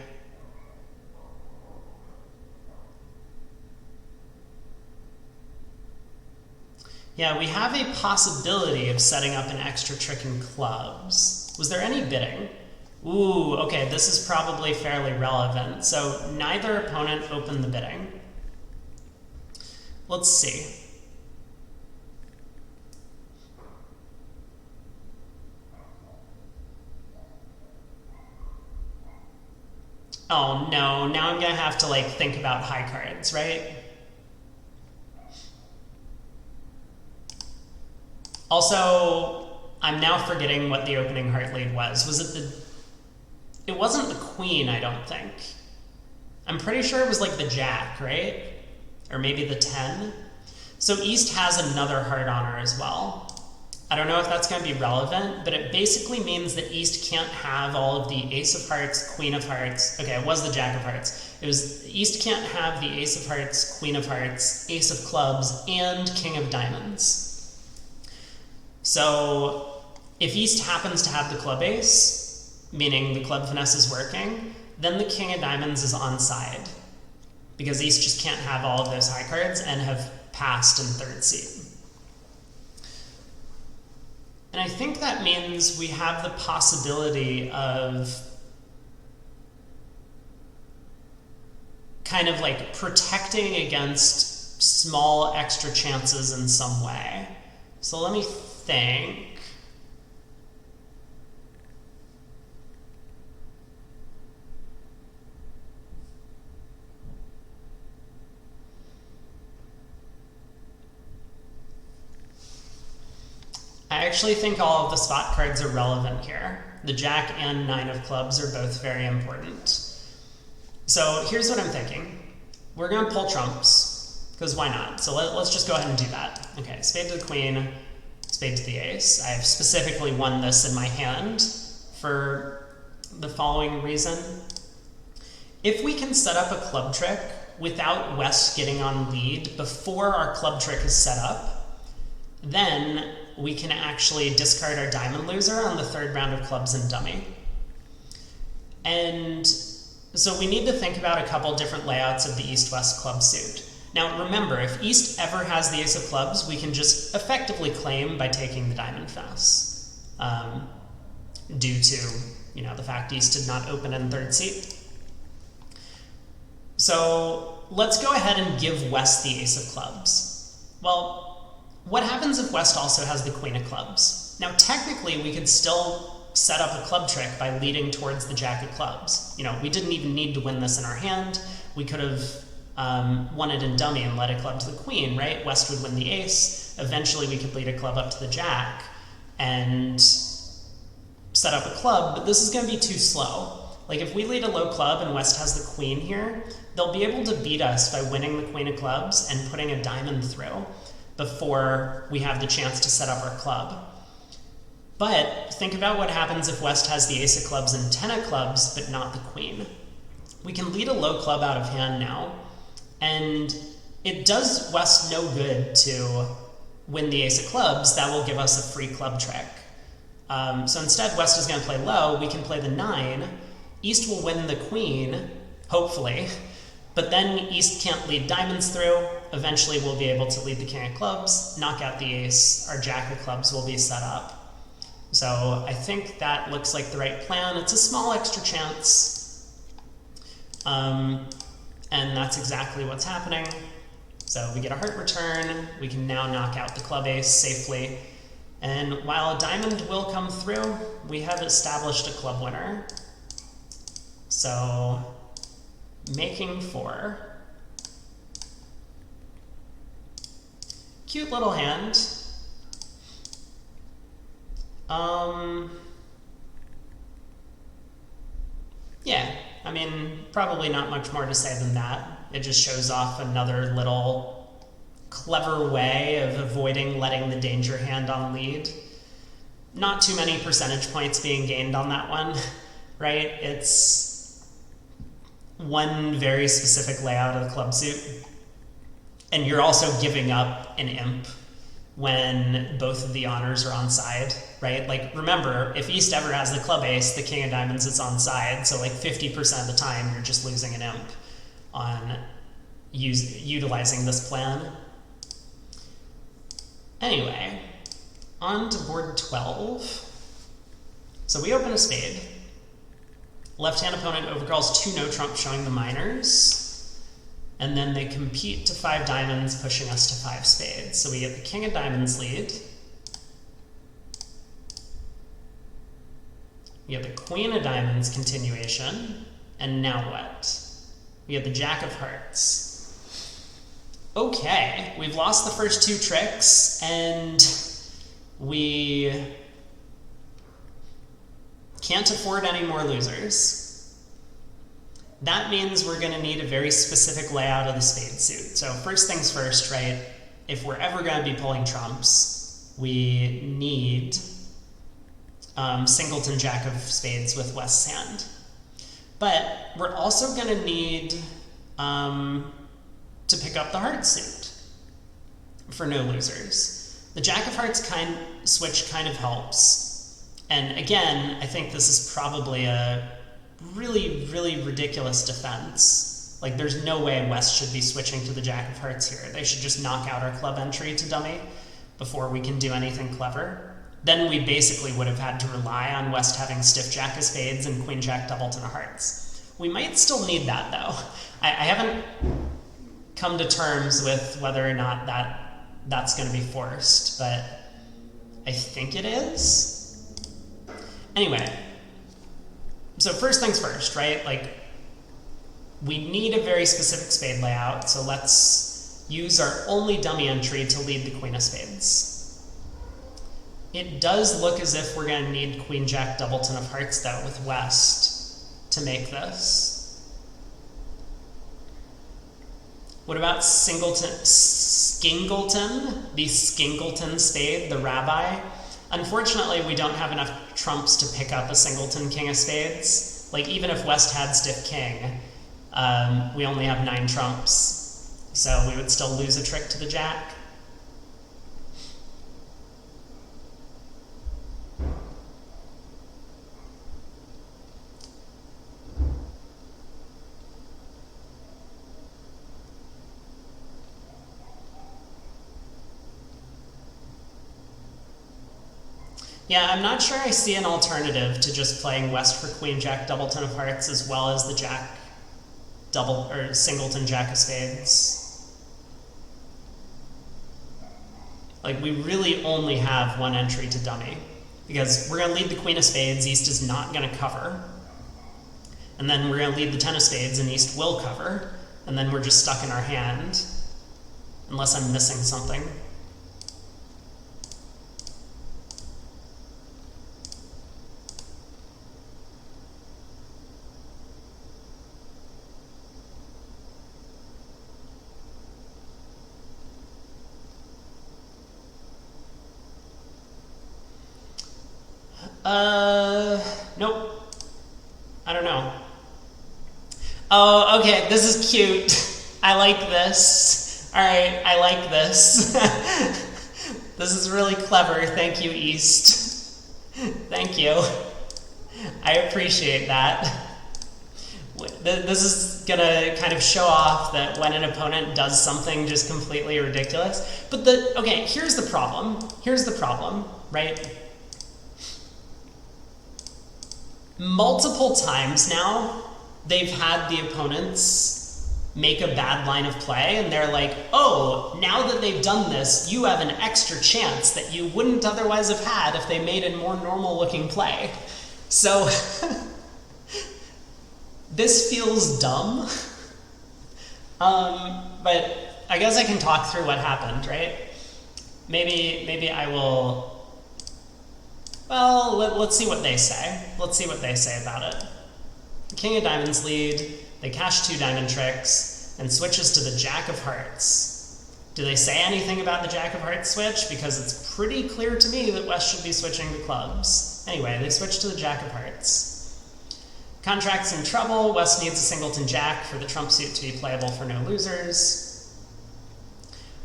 we have a possibility of setting up an extra trick in clubs. Was there any bidding? Ooh, okay, this is probably fairly relevant. So neither opponent opened the bidding. Let's see. Oh no, now I'm gonna have to like think about high cards, right? Also, I'm now forgetting what the opening heart lead was. Was it the... It wasn't the queen, I don't think. I'm pretty sure it was like the jack, right? Or maybe the 10. So East has another heart on her as well. I don't know if that's going to be relevant, but it basically means that East can't have all of the ace of hearts, queen of hearts. Okay, it was the jack of hearts. It was East can't have the ace of hearts, queen of hearts, ace of clubs, and king of diamonds. So if East happens to have the club ace, meaning the club finesse is working, then the king of diamonds is onside, because East just can't have all of those high cards and have passed in third seat. And I think that means we have the possibility of kind of like protecting against small extra chances in some way. So let me think. I actually think all of the spot cards are relevant here. The jack and 9 of clubs are both very important. So here's what I'm thinking. We're going to pull trumps, because why not? So let's just go ahead and do that. Okay, spade to the queen, spade to the ace. I have specifically won this in my hand for the following reason. If we can set up a club trick without West getting on lead before our club trick is set up, then we can actually discard our diamond loser on the 3rd round of clubs and dummy. And so we need to think about a couple different layouts of the East-West club suit. Now remember, if East ever has the ace of clubs, we can just effectively claim by taking the diamond finesse, due to the fact East did not open in 3rd seat. So let's go ahead and give West the ace of clubs. Well, what happens if West also has the queen of clubs? Now technically we could still set up a club trick by leading towards the jack of clubs. We didn't even need to win this in our hand. We could have won it in dummy and led a club to the queen, right? West would win the ace. Eventually we could lead a club up to the jack and set up a club, but this is going to be too slow. Like if we lead a low club and West has the queen here, they'll be able to beat us by winning the queen of clubs and putting a diamond through before we have the chance to set up our club. But think about what happens if West has the ace of clubs and 10 of clubs, but not the queen. We can lead a low club out of hand now, and it does West no good to win the ace of clubs. That will give us a free club trick. So instead, West is going to play low. We can play the 9. East will win the queen, hopefully, but then East can't lead diamonds through. Eventually we'll be able to lead the king of clubs, knock out the ace, our jack of clubs will be set up. So I think that looks like the right plan. It's a small extra chance, and that's exactly what's happening. So we get a heart return, we can now knock out the club ace safely, and while a diamond will come through, we have established a club winner. So, making 4. Cute little hand. Yeah, I mean, probably not much more to say than that. It just shows off another little clever way of avoiding letting the danger hand on lead. Not too many percentage points being gained on that one, right? It's one very specific layout of the club suit, and you're also giving up an imp when both of the honors are on side, right? Like remember, if East ever has the club ace, the king of diamonds is on side, so like 50% of the time you're just losing an imp on utilizing this plan. Anyway, on to board 12. So we open a spade. Left-hand opponent overcalls 2 no trump, showing the minors, and then they compete to 5 diamonds, pushing us to 5 spades. So we get the king of diamonds lead. We get the queen of diamonds continuation, and now what? We get the jack of hearts. Okay, we've lost the first 2 tricks, and we can't afford any more losers. That means we're going to need a very specific layout of the spade suit. So first things first, right? If we're ever going to be pulling trumps, we need singleton jack of spades with West's hand. But we're also going to need to pick up the heart suit for no losers. The jack of hearts switch kind of helps. And again, I think this is probably a really, really ridiculous defense. Like there's no way West should be switching to the jack of hearts here. They should just knock out our club entry to dummy before we can do anything clever. Then we basically would have had to rely on West having stiff jack of spades and queen jack doubleton of hearts. We might still need that though. I haven't come to terms with whether or not that's going to be forced, but I think it is. Anyway, so first things first, right? Like, we need a very specific spade layout, so let's use our only dummy entry to lead the queen of spades. It does look as if we're going to need Queen Jack Doubleton of Hearts, though, with West to make this. What about Skingleton, the Skingleton spade, the rabbi? Unfortunately, we don't have enough trumps to pick up a Singleton king of spades. Like, even if West had stiff king, we only have 9 trumps, so we would still lose a trick to the jack. Yeah, I'm not sure I see an alternative to just playing West for Queen Jack Doubleton of Hearts as well as the Jack Singleton Jack of Spades. Like, we really only have 1 entry to dummy, because we're going to lead the Queen of Spades, East is not going to cover. And then we're going to lead the 10 of Spades, and East will cover. And then we're just stuck in our hand, unless I'm missing something. Nope. I don't know. Oh, okay, this is cute. I like this. Alright, I like this. This is really clever. Thank you, East. Thank you. I appreciate that. This is gonna kind of show off that when an opponent does something just completely ridiculous. But okay, here's the problem. Here's the problem, right? Multiple times now, they've had the opponents make a bad line of play, and they're like, oh, now that they've done this, you have an extra chance that you wouldn't otherwise have had if they made a more normal-looking play. So, this feels dumb, but I guess I can talk through what happened, right? Maybe I will... Well, let's see what they say. Let's see what they say about it. King of Diamonds lead, they cash 2 diamond tricks, and switches to the Jack of Hearts. Do they say anything about the Jack of Hearts switch? Because it's pretty clear to me that West should be switching to clubs. Anyway, they switch to the Jack of Hearts. Contract's in trouble. West needs a Singleton Jack for the trump suit to be playable for no losers.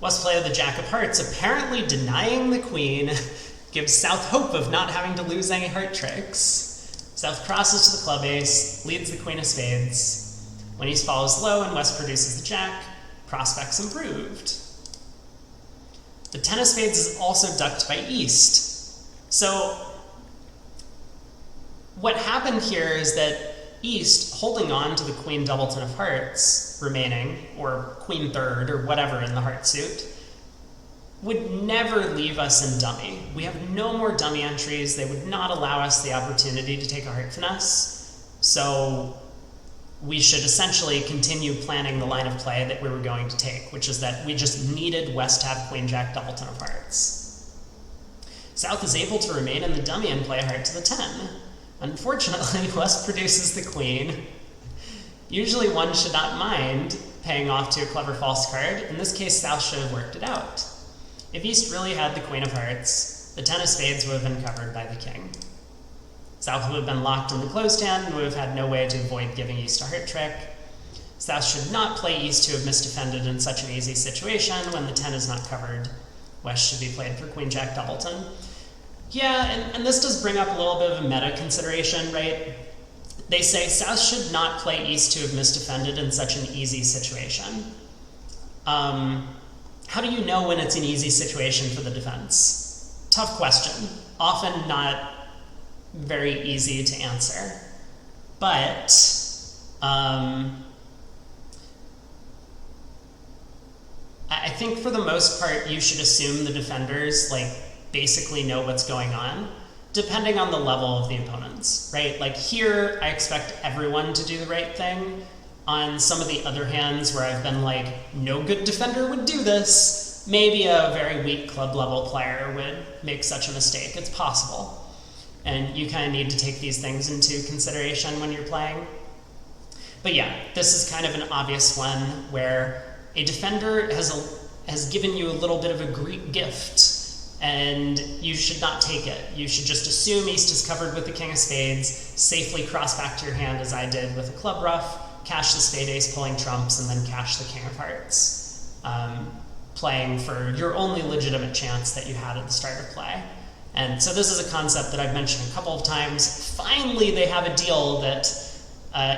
West play of the Jack of Hearts, apparently denying the Queen, gives South hope of not having to lose any heart tricks. South crosses to the club ace, leads the Queen of Spades. When East follows low and West produces the Jack, prospects improved. The 10 of Spades is also ducked by East. So what happened here is that East, holding on to the Queen Doubleton of Hearts remaining, or Queen Third, or whatever in the heart suit, would never leave us in dummy. We have no more dummy entries. They would not allow us the opportunity to take a heart finesse. So we should essentially continue planning the line of play that we were going to take, which is that we just needed West to have Queen Jack Doubleton of Hearts. South is able to remain in the dummy and play a heart to the 10. Unfortunately, West produces the Queen. Usually one should not mind paying off to a clever false card. In this case, South should have worked it out. If East really had the Queen of Hearts, the 10 of Spades would have been covered by the King. South would have been locked in the closed hand and would have had no way to avoid giving East a heart trick. South should not play East to have misdefended in such an easy situation. When the 10 is not covered, West should be played for Queen Jack Doubleton. Yeah, and this does bring up a little bit of a meta consideration, right? They say South should not play East to have misdefended in such an easy situation. How do you know when it's an easy situation for the defense? Tough question. Often not very easy to answer. But I think for the most part, you should assume the defenders basically know what's going on, depending on the level of the opponents, right? Like here, I expect everyone to do the right thing. On some of the other hands where I've been like, no good defender would do this, maybe a very weak club level player would make such a mistake. It's possible. And you kind of need to take these things into consideration when you're playing. But yeah, this is kind of an obvious one where a defender has given you a little bit of a Greek gift, and you should not take it. You should just assume East is covered with the King of Spades, safely cross back to your hand as I did with a club ruff, cash the spade ace pulling trumps, and then cash the King of Hearts, playing for your only legitimate chance that you had at the start of play. And so this is a concept that I've mentioned a couple of times. Finally, they have a deal that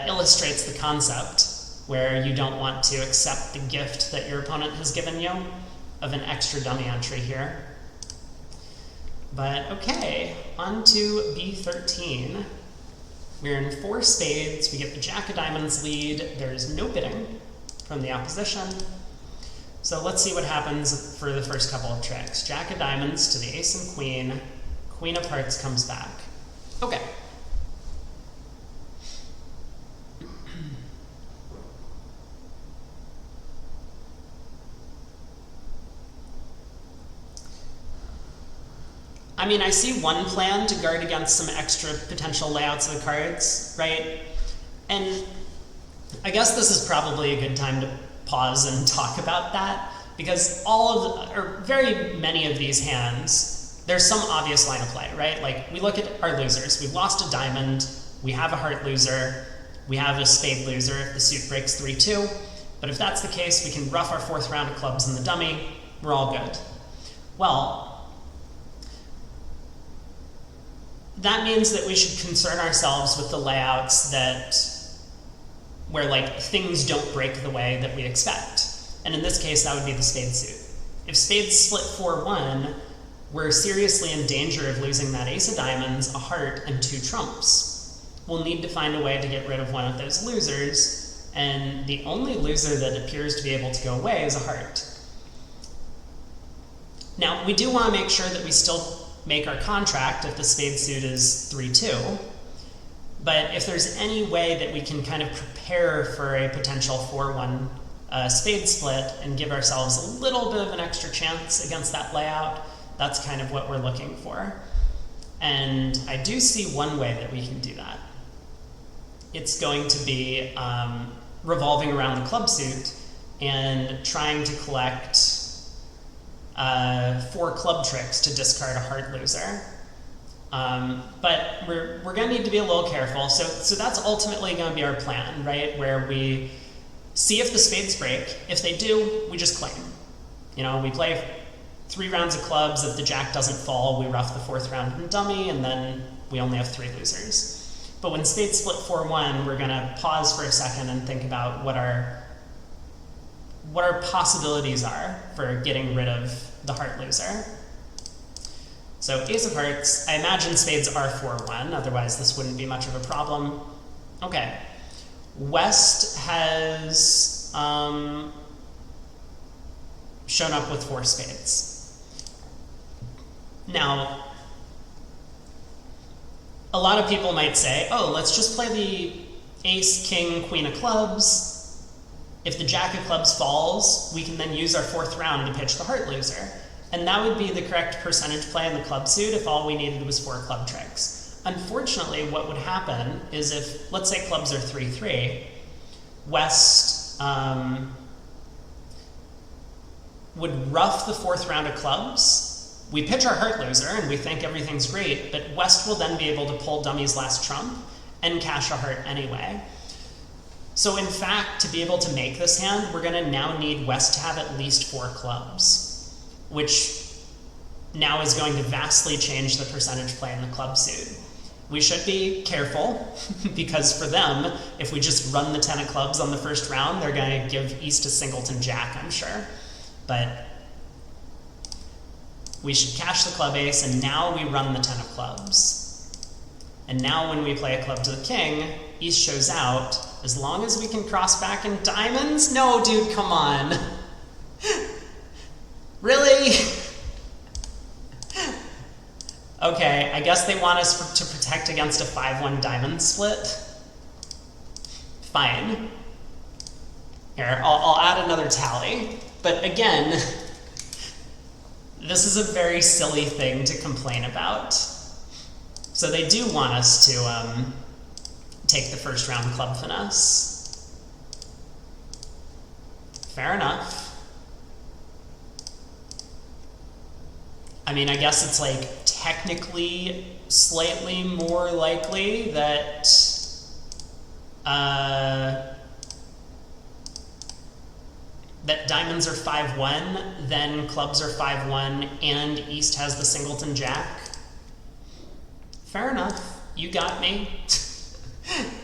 illustrates the concept, where you don't want to accept the gift that your opponent has given you of an extra dummy entry here. But okay, on to B13. We're in 4 spades, we get the Jack of Diamonds lead, there's no bidding from the opposition. So let's see what happens for the first couple of tricks. Jack of Diamonds to the Ace and Queen, Queen of Hearts comes back. Okay. I mean, I see one plan to guard against some extra potential layouts of the cards, right? And I guess this is probably a good time to pause and talk about that, because very many of these hands, there's some obvious line of play, right? Like, we look at our losers. We've lost a diamond, we have a heart loser, we have a spade loser if the suit breaks 3-2. But if that's the case, we can rough our 4th round of clubs in the dummy, we're all good. Well, that means that we should concern ourselves with the layouts where like things don't break the way that we expect. And in this case, that would be the spade suit. If spades split 4-1, we're seriously in danger of losing that ace of diamonds, a heart, and 2 trumps. We'll need to find a way to get rid of one of those losers, and the only loser that appears to be able to go away is a heart. Now, we do want to make sure that we still make our contract if the spade suit is 3-2, but if there's any way that we can kind of prepare for a potential 4-1 spade split and give ourselves a little bit of an extra chance against that layout, that's kind of what we're looking for. And I do see one way that we can do that. It's going to be revolving around the club suit and trying to collect 4 club tricks to discard a heart loser. But we're going to need to be a little careful. So that's ultimately going to be our plan, right? Where we see if the spades break. If they do, we just claim. You know, we play 3 rounds of clubs. If the jack doesn't fall, we rough the 4th round in dummy, and then we only have 3 losers. But when spades split 4-1, we're going to pause for a second and think about what our possibilities are for getting rid of the heart loser. So ace of hearts, I imagine spades are 4-1, otherwise this wouldn't be much of a problem. Okay, West has shown up with 4 spades. Now, a lot of people might say, oh, let's just play the ace, king, queen of clubs. If the jack of clubs falls, we can then use our 4th round to pitch the heart loser. And that would be the correct percentage play in the club suit if all we needed was 4 club tricks. Unfortunately, what would happen is if, let's say clubs are 3-3, West would rough the 4th round of clubs. We pitch our heart loser and we think everything's great, but West will then be able to pull dummy's last trump and cash a heart anyway. So in fact, to be able to make this hand, we're going to now need West to have at least 4 clubs, which now is going to vastly change the percentage play in the club suit. We should be careful, because for them, if we just run the 10 of clubs on the first round, they're going to give East a singleton jack, I'm sure. But we should cash the club ace, and now we run the 10 of clubs. And now when we play a club to the king, East shows out. As long as we can cross back in diamonds? No, dude, come on. Really? Okay, I guess they want us to protect against a 5-1 diamond split. Fine. Here, I'll add another tally. But again, This is a very silly thing to complain about. So they do want us to take the first round club finesse. Fair enough. I mean, I guess it's like technically slightly more likely that that diamonds are 5-1, then clubs are 5-1, and East has the singleton jack. Fair enough. You got me.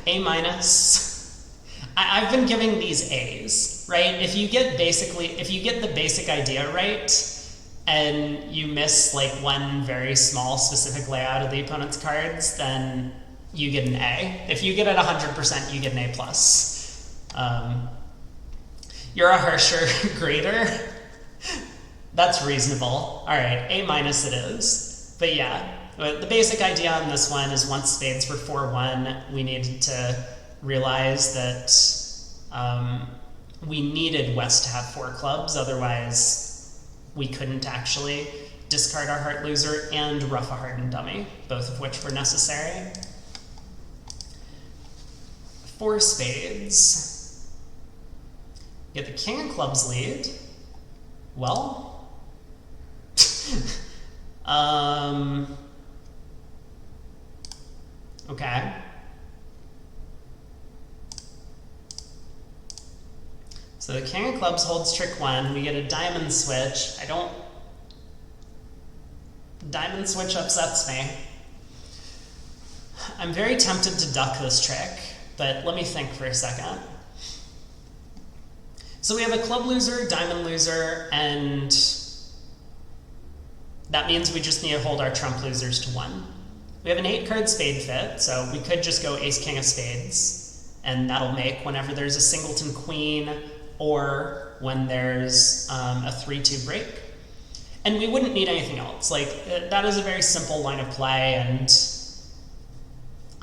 A minus. I've been giving these A's, right? If you get the basic idea right, and you miss like one very small specific layout of the opponent's cards, then you get an A. If you get it 100%, you get an A+. You're a harsher grader. That's reasonable. All right, A- it is. But yeah, the basic idea on this one is once spades were 4-1, we needed to realize that we needed West to have 4 clubs, otherwise we couldn't actually discard our heart loser and ruff a hardened dummy, both of which were necessary. 4 spades. Get the king of clubs lead. Well, okay. So the king of clubs holds trick 1. We get a diamond switch. Diamond switch upsets me. I'm very tempted to duck this trick, but let me think for a second. So we have a club loser, diamond loser, and that means we just need to hold our trump losers to 1. We have an 8-card spade fit, so we could just go ace king of spades, and that'll make whenever there's a singleton queen or when there's a 3-2 break. And we wouldn't need anything else. Like, that is a very simple line of play, and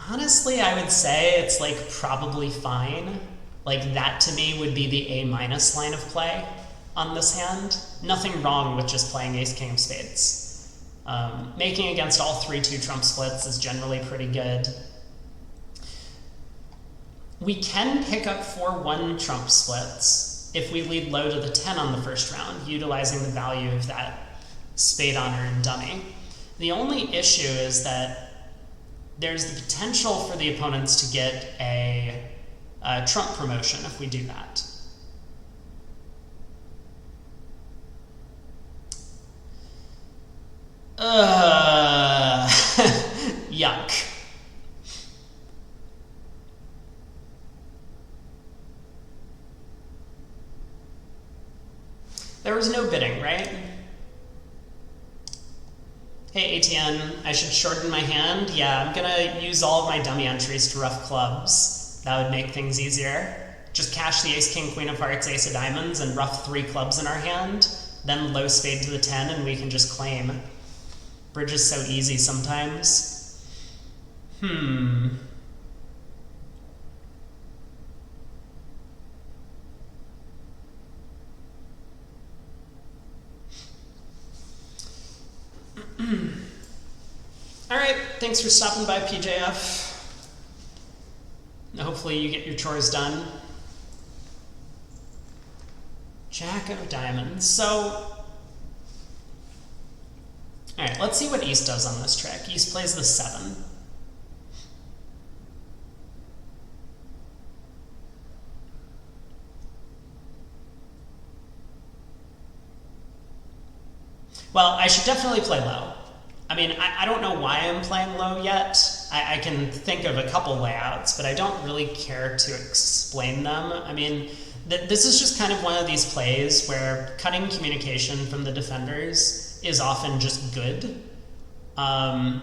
honestly, I would say it's like probably fine. Like, that to me would be the A- line of play on this hand. Nothing wrong with just playing ace king of spades. Making against all 3-2 trump splits is generally pretty good. We can pick up 4-1 trump splits if we lead low to the 10 on the first round, utilizing the value of that spade honor and dummy. The only issue is that there's the potential for the opponents to get a trump promotion if we do that. Yuck. There was no bidding, right? Hey, ATN, I should shorten my hand. Yeah, I'm gonna use all of my dummy entries to rough clubs. That would make things easier. Just cash the ace, king, queen of hearts, ace of diamonds, and rough 3 clubs in our hand, then low spade to the 10, and we can just claim. Bridge is so easy sometimes. All right, thanks for stopping by, PJF. Hopefully you get your chores done. Jack of diamonds. So, all right, let's see what East does on this trick. East plays the 7. Well, I should definitely play low. I mean, I don't know why I'm playing low yet. I can think of a couple layouts, but I don't really care to explain them. I mean, this is just kind of one of these plays where cutting communication from the defenders is often just good. And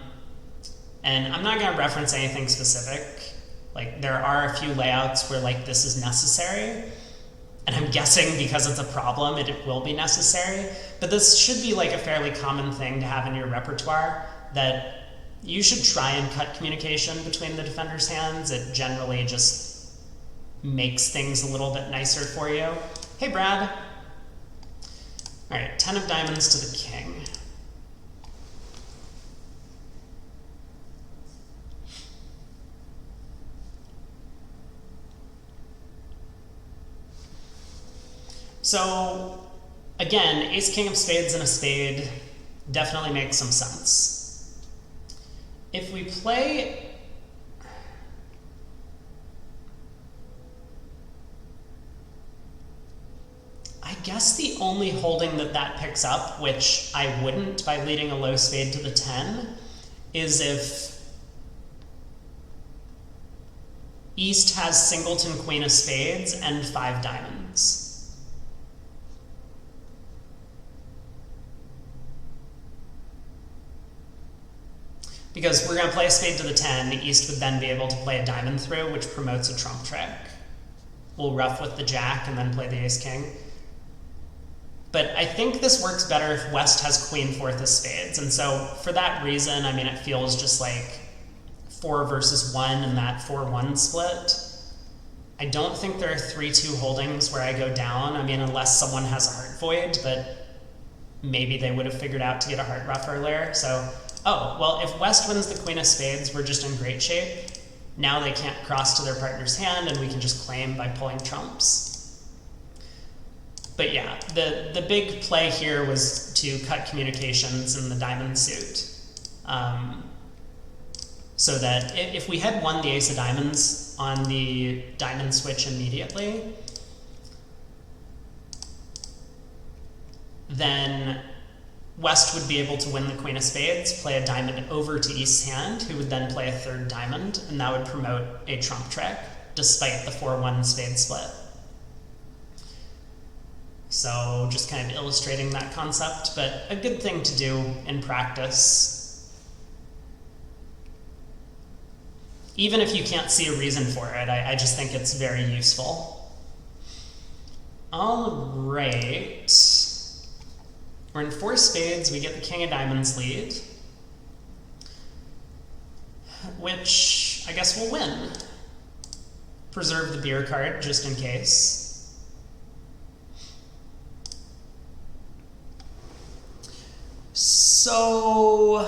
I'm not going to reference anything specific. Like, there are a few layouts where, like, this is necessary. And I'm guessing because it's a problem, it will be necessary. But this should be like a fairly common thing to have in your repertoire, that you should try and cut communication between the defender's hands. It generally just makes things a little bit nicer for you. Hey, Brad. All right, 10 of diamonds to the king. So, again, ace, king of spades and a spade definitely makes some sense. If we play... I guess the only holding that picks up, which I wouldn't by leading a low spade to the 10, is if East has singleton queen of spades and 5 diamonds. Because we're going to play a spade to the 10, East would then be able to play a diamond through, which promotes a trump trick. We'll ruff with the jack and then play the ace-king. But I think this works better if West has queen fourth of spades. And so for that reason, I mean, it feels just like 4 versus 1 in that 4-1 split. I don't think there are 3-2 holdings where I go down. I mean, unless someone has a heart void, but maybe they would have figured out to get a heart ruff earlier. So, oh, well, if West wins the queen of spades, we're just in great shape. Now they can't cross to their partner's hand, and we can just claim by pulling trumps. But yeah, the big play here was to cut communications in the diamond suit. So that if we had won the ace of diamonds on the diamond switch immediately, then West would be able to win the queen of spades, play a diamond over to East's hand, who would then play a third diamond, and that would promote a trump trick, despite the 4-1 spade split. So just kind of illustrating that concept, but a good thing to do in practice. Even if you can't see a reason for it, I just think it's very useful. All right. We're in 4 spades, we get the king of diamonds lead, which I guess we'll win. Preserve the beer card just in case. So,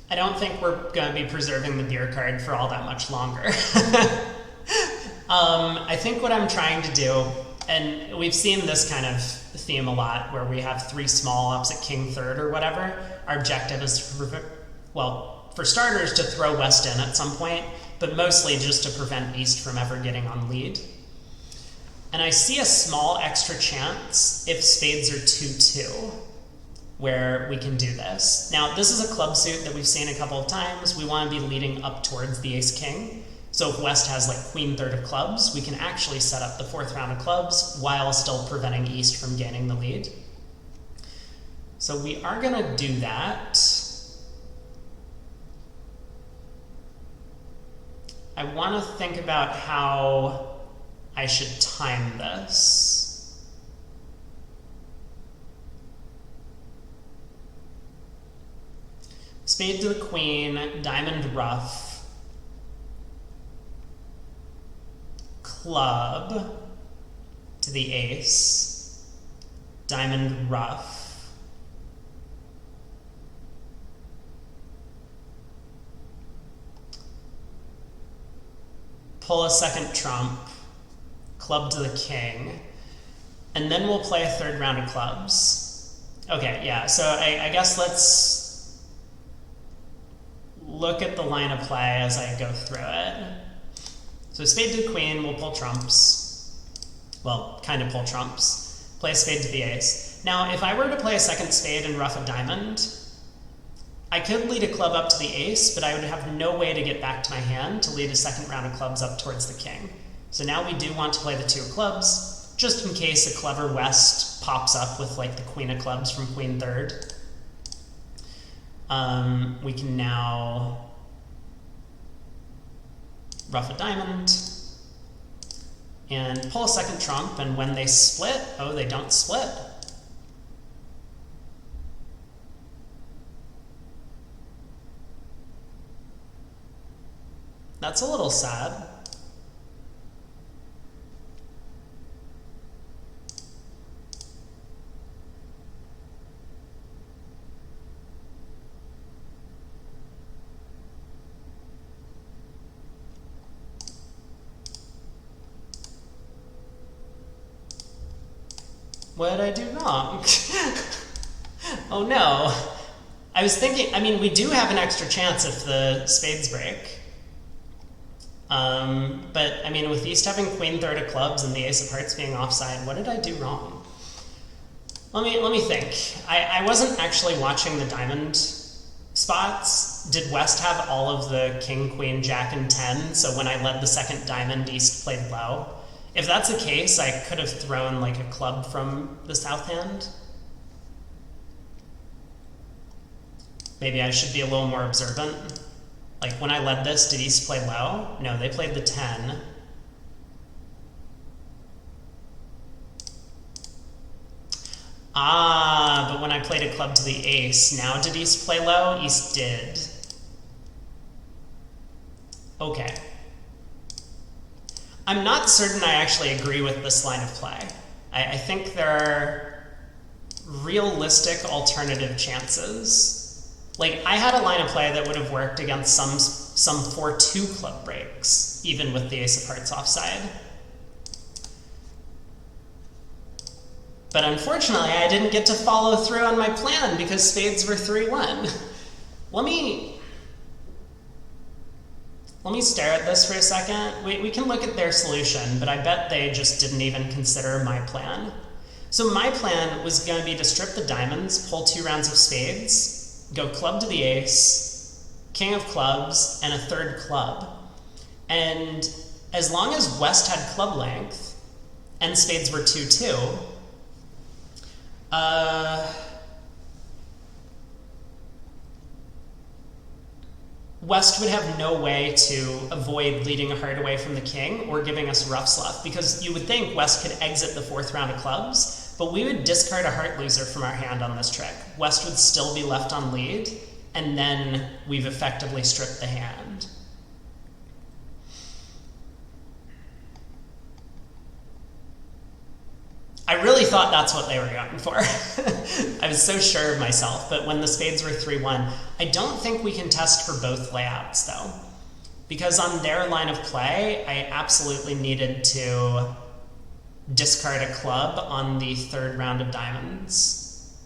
I don't think we're going to be preserving the beer card for all that much longer. I think what I'm trying to do, and we've seen this kind of theme a lot, where we have 3 small opposite king third or whatever. Our objective is to, well, for starters, to throw West in at some point, but mostly just to prevent East from ever getting on lead. And I see a small extra chance if spades are 2-2. Where we can do this. Now, this is a club suit that we've seen a couple of times. We want to be leading up towards the ace-king. So if West has like queen third of clubs, we can actually set up the 4th round of clubs while still preventing East from gaining the lead. So we are going to do that. I want to think about how I should time this. Spade to the queen, diamond ruff, club to the ace, diamond ruff, pull a second trump, club to the king, and then we'll play a 3rd round of clubs. Okay, yeah, so I guess let's look at the line of play as I go through it. So spade to the queen, we'll pull trumps. Well, kind of pull trumps. Play a spade to the ace. Now, if I were to play a second spade and ruff a diamond, I could lead a club up to the ace, but I would have no way to get back to my hand to lead a 2nd round of clubs up towards the king. So now we do want to play the 2 of clubs, just in case a clever West pops up with like the queen of clubs from queen third. We can now ruff a diamond and pull a second trump, and when they split, oh, they don't split. That's a little sad. What did I do wrong? Oh no. I was thinking, I mean, we do have an extra chance if the spades break. But, I mean, with East having queen third of clubs and the ace of hearts being offside, what did I do wrong? Let me think. I wasn't actually watching the diamond spots. Did West have all of the king, queen, jack, and 10, so when I led the second diamond, East played low? If that's the case, I could have thrown like a club from the south hand. Maybe I should be a little more observant. Like when I led this, did East play low? No, they played the 10. Ah, but when I played a club to the ace, now did East play low? East did. Okay. I'm not certain I actually agree with this line of play. I think there are realistic alternative chances. Like, I had a line of play that would have worked against some 4-2 club breaks, even with the ace of hearts offside. But unfortunately, I didn't get to follow through on my plan because spades were 3-1. Let me stare at this for a second. We can look at their solution, but I bet they just didn't even consider my plan. So my plan was going to be to strip the diamonds, pull 2 rounds of spades, go club to the ace, king of clubs, and a third club. And as long as West had club length, and spades were 2-2, West would have no way to avoid leading a heart away from the king or giving us rough sluff, because you would think West could exit the 4th round of clubs, but we would discard a heart loser from our hand on this trick. West would still be left on lead, and then we've effectively stripped the hand. I really thought that's what they were going for. I was so sure of myself, but when the spades were 3-1, I don't think we can test for both layouts though. Because on their line of play, I absolutely needed to discard a club on the 3rd round of diamonds.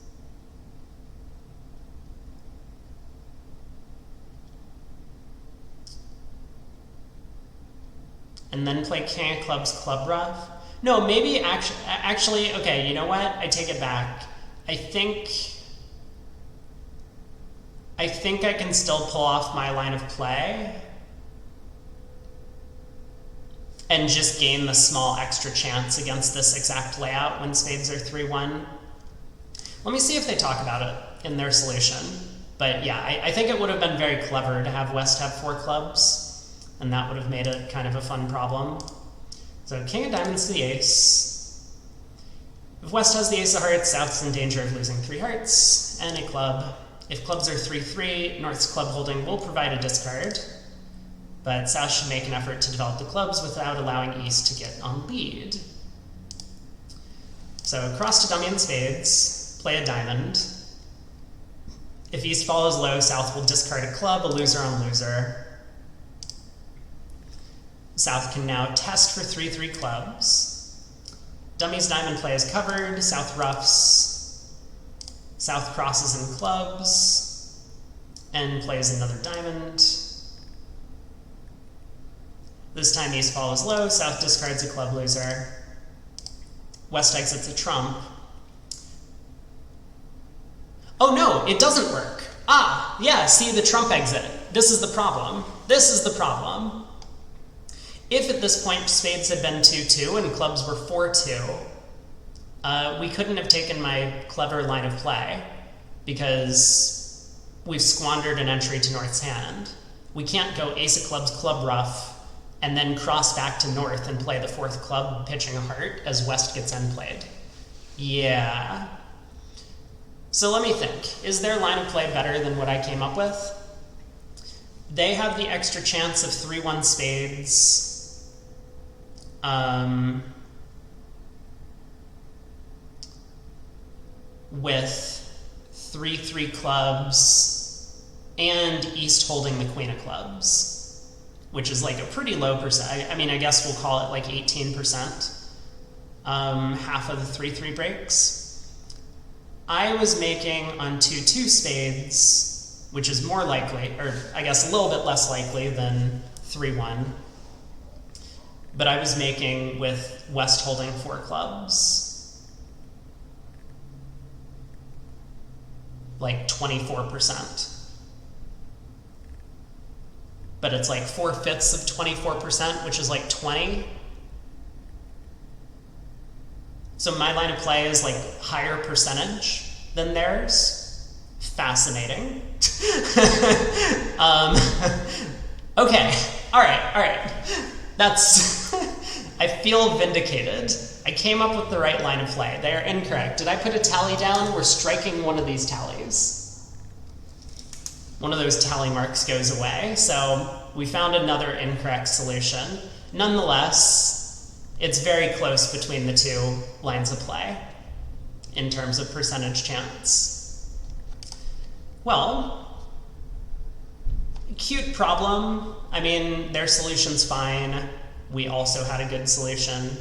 And then play king of clubs, club rough. No, maybe actually, okay, you know what? I take it back. I think I can still pull off my line of play and just gain the small extra chance against this exact layout when spades are 3-1. Let me see if they talk about it in their solution. But yeah, I think it would have been very clever to have West have 4 clubs, and that would have made it kind of a fun problem. So king of diamonds to the ace. If West has the ace of hearts, South's in danger of losing 3 hearts and a club. If clubs are 3-3, North's club holding will provide a discard, but South should make an effort to develop the clubs without allowing East to get on lead. So cross to dummy and spades, play a diamond. If East follows low, South will discard a club, a loser on loser. South can now test for 3-3 clubs. Dummy's diamond play is covered, South roughs, South crosses in clubs, and plays another diamond. This time East follows low, South discards a club loser. West exits a trump. Oh no, it doesn't work. Ah, yeah, see the trump exit. This is the problem. This is the problem. If at this point spades had been 2-2 and clubs were 4-2, we couldn't have taken my clever line of play because we've squandered an entry to North's hand. We can't go ace of clubs, club rough, and then cross back to North and play the 4th club pitching a heart as West gets end played. Yeah. So let me think. Is their line of play better than what I came up with? They have the extra chance of 3-1 spades. With 3-3 clubs and East holding the Queen of Clubs, which is like a pretty low percent. I mean, I guess we'll call it like 18%. Half of the 3-3 breaks. I was making on 2-2 spades, which is more likely, or I guess a little bit less likely than 3-1. But I was making with West holding 4 clubs, like 24%. But it's like 4/5 of 24%, which is like 20. So my line of play is like higher percentage than theirs. Fascinating. Okay, all right. That's, I feel vindicated. I came up with the right line of play. They are incorrect. Did I put a tally down? We're striking one of these tallies. One of those tally marks goes away. So we found another incorrect solution. Nonetheless, it's very close between the two lines of play in terms of percentage chance. Well, cute problem. I mean, their solution's fine. We also had a good solution.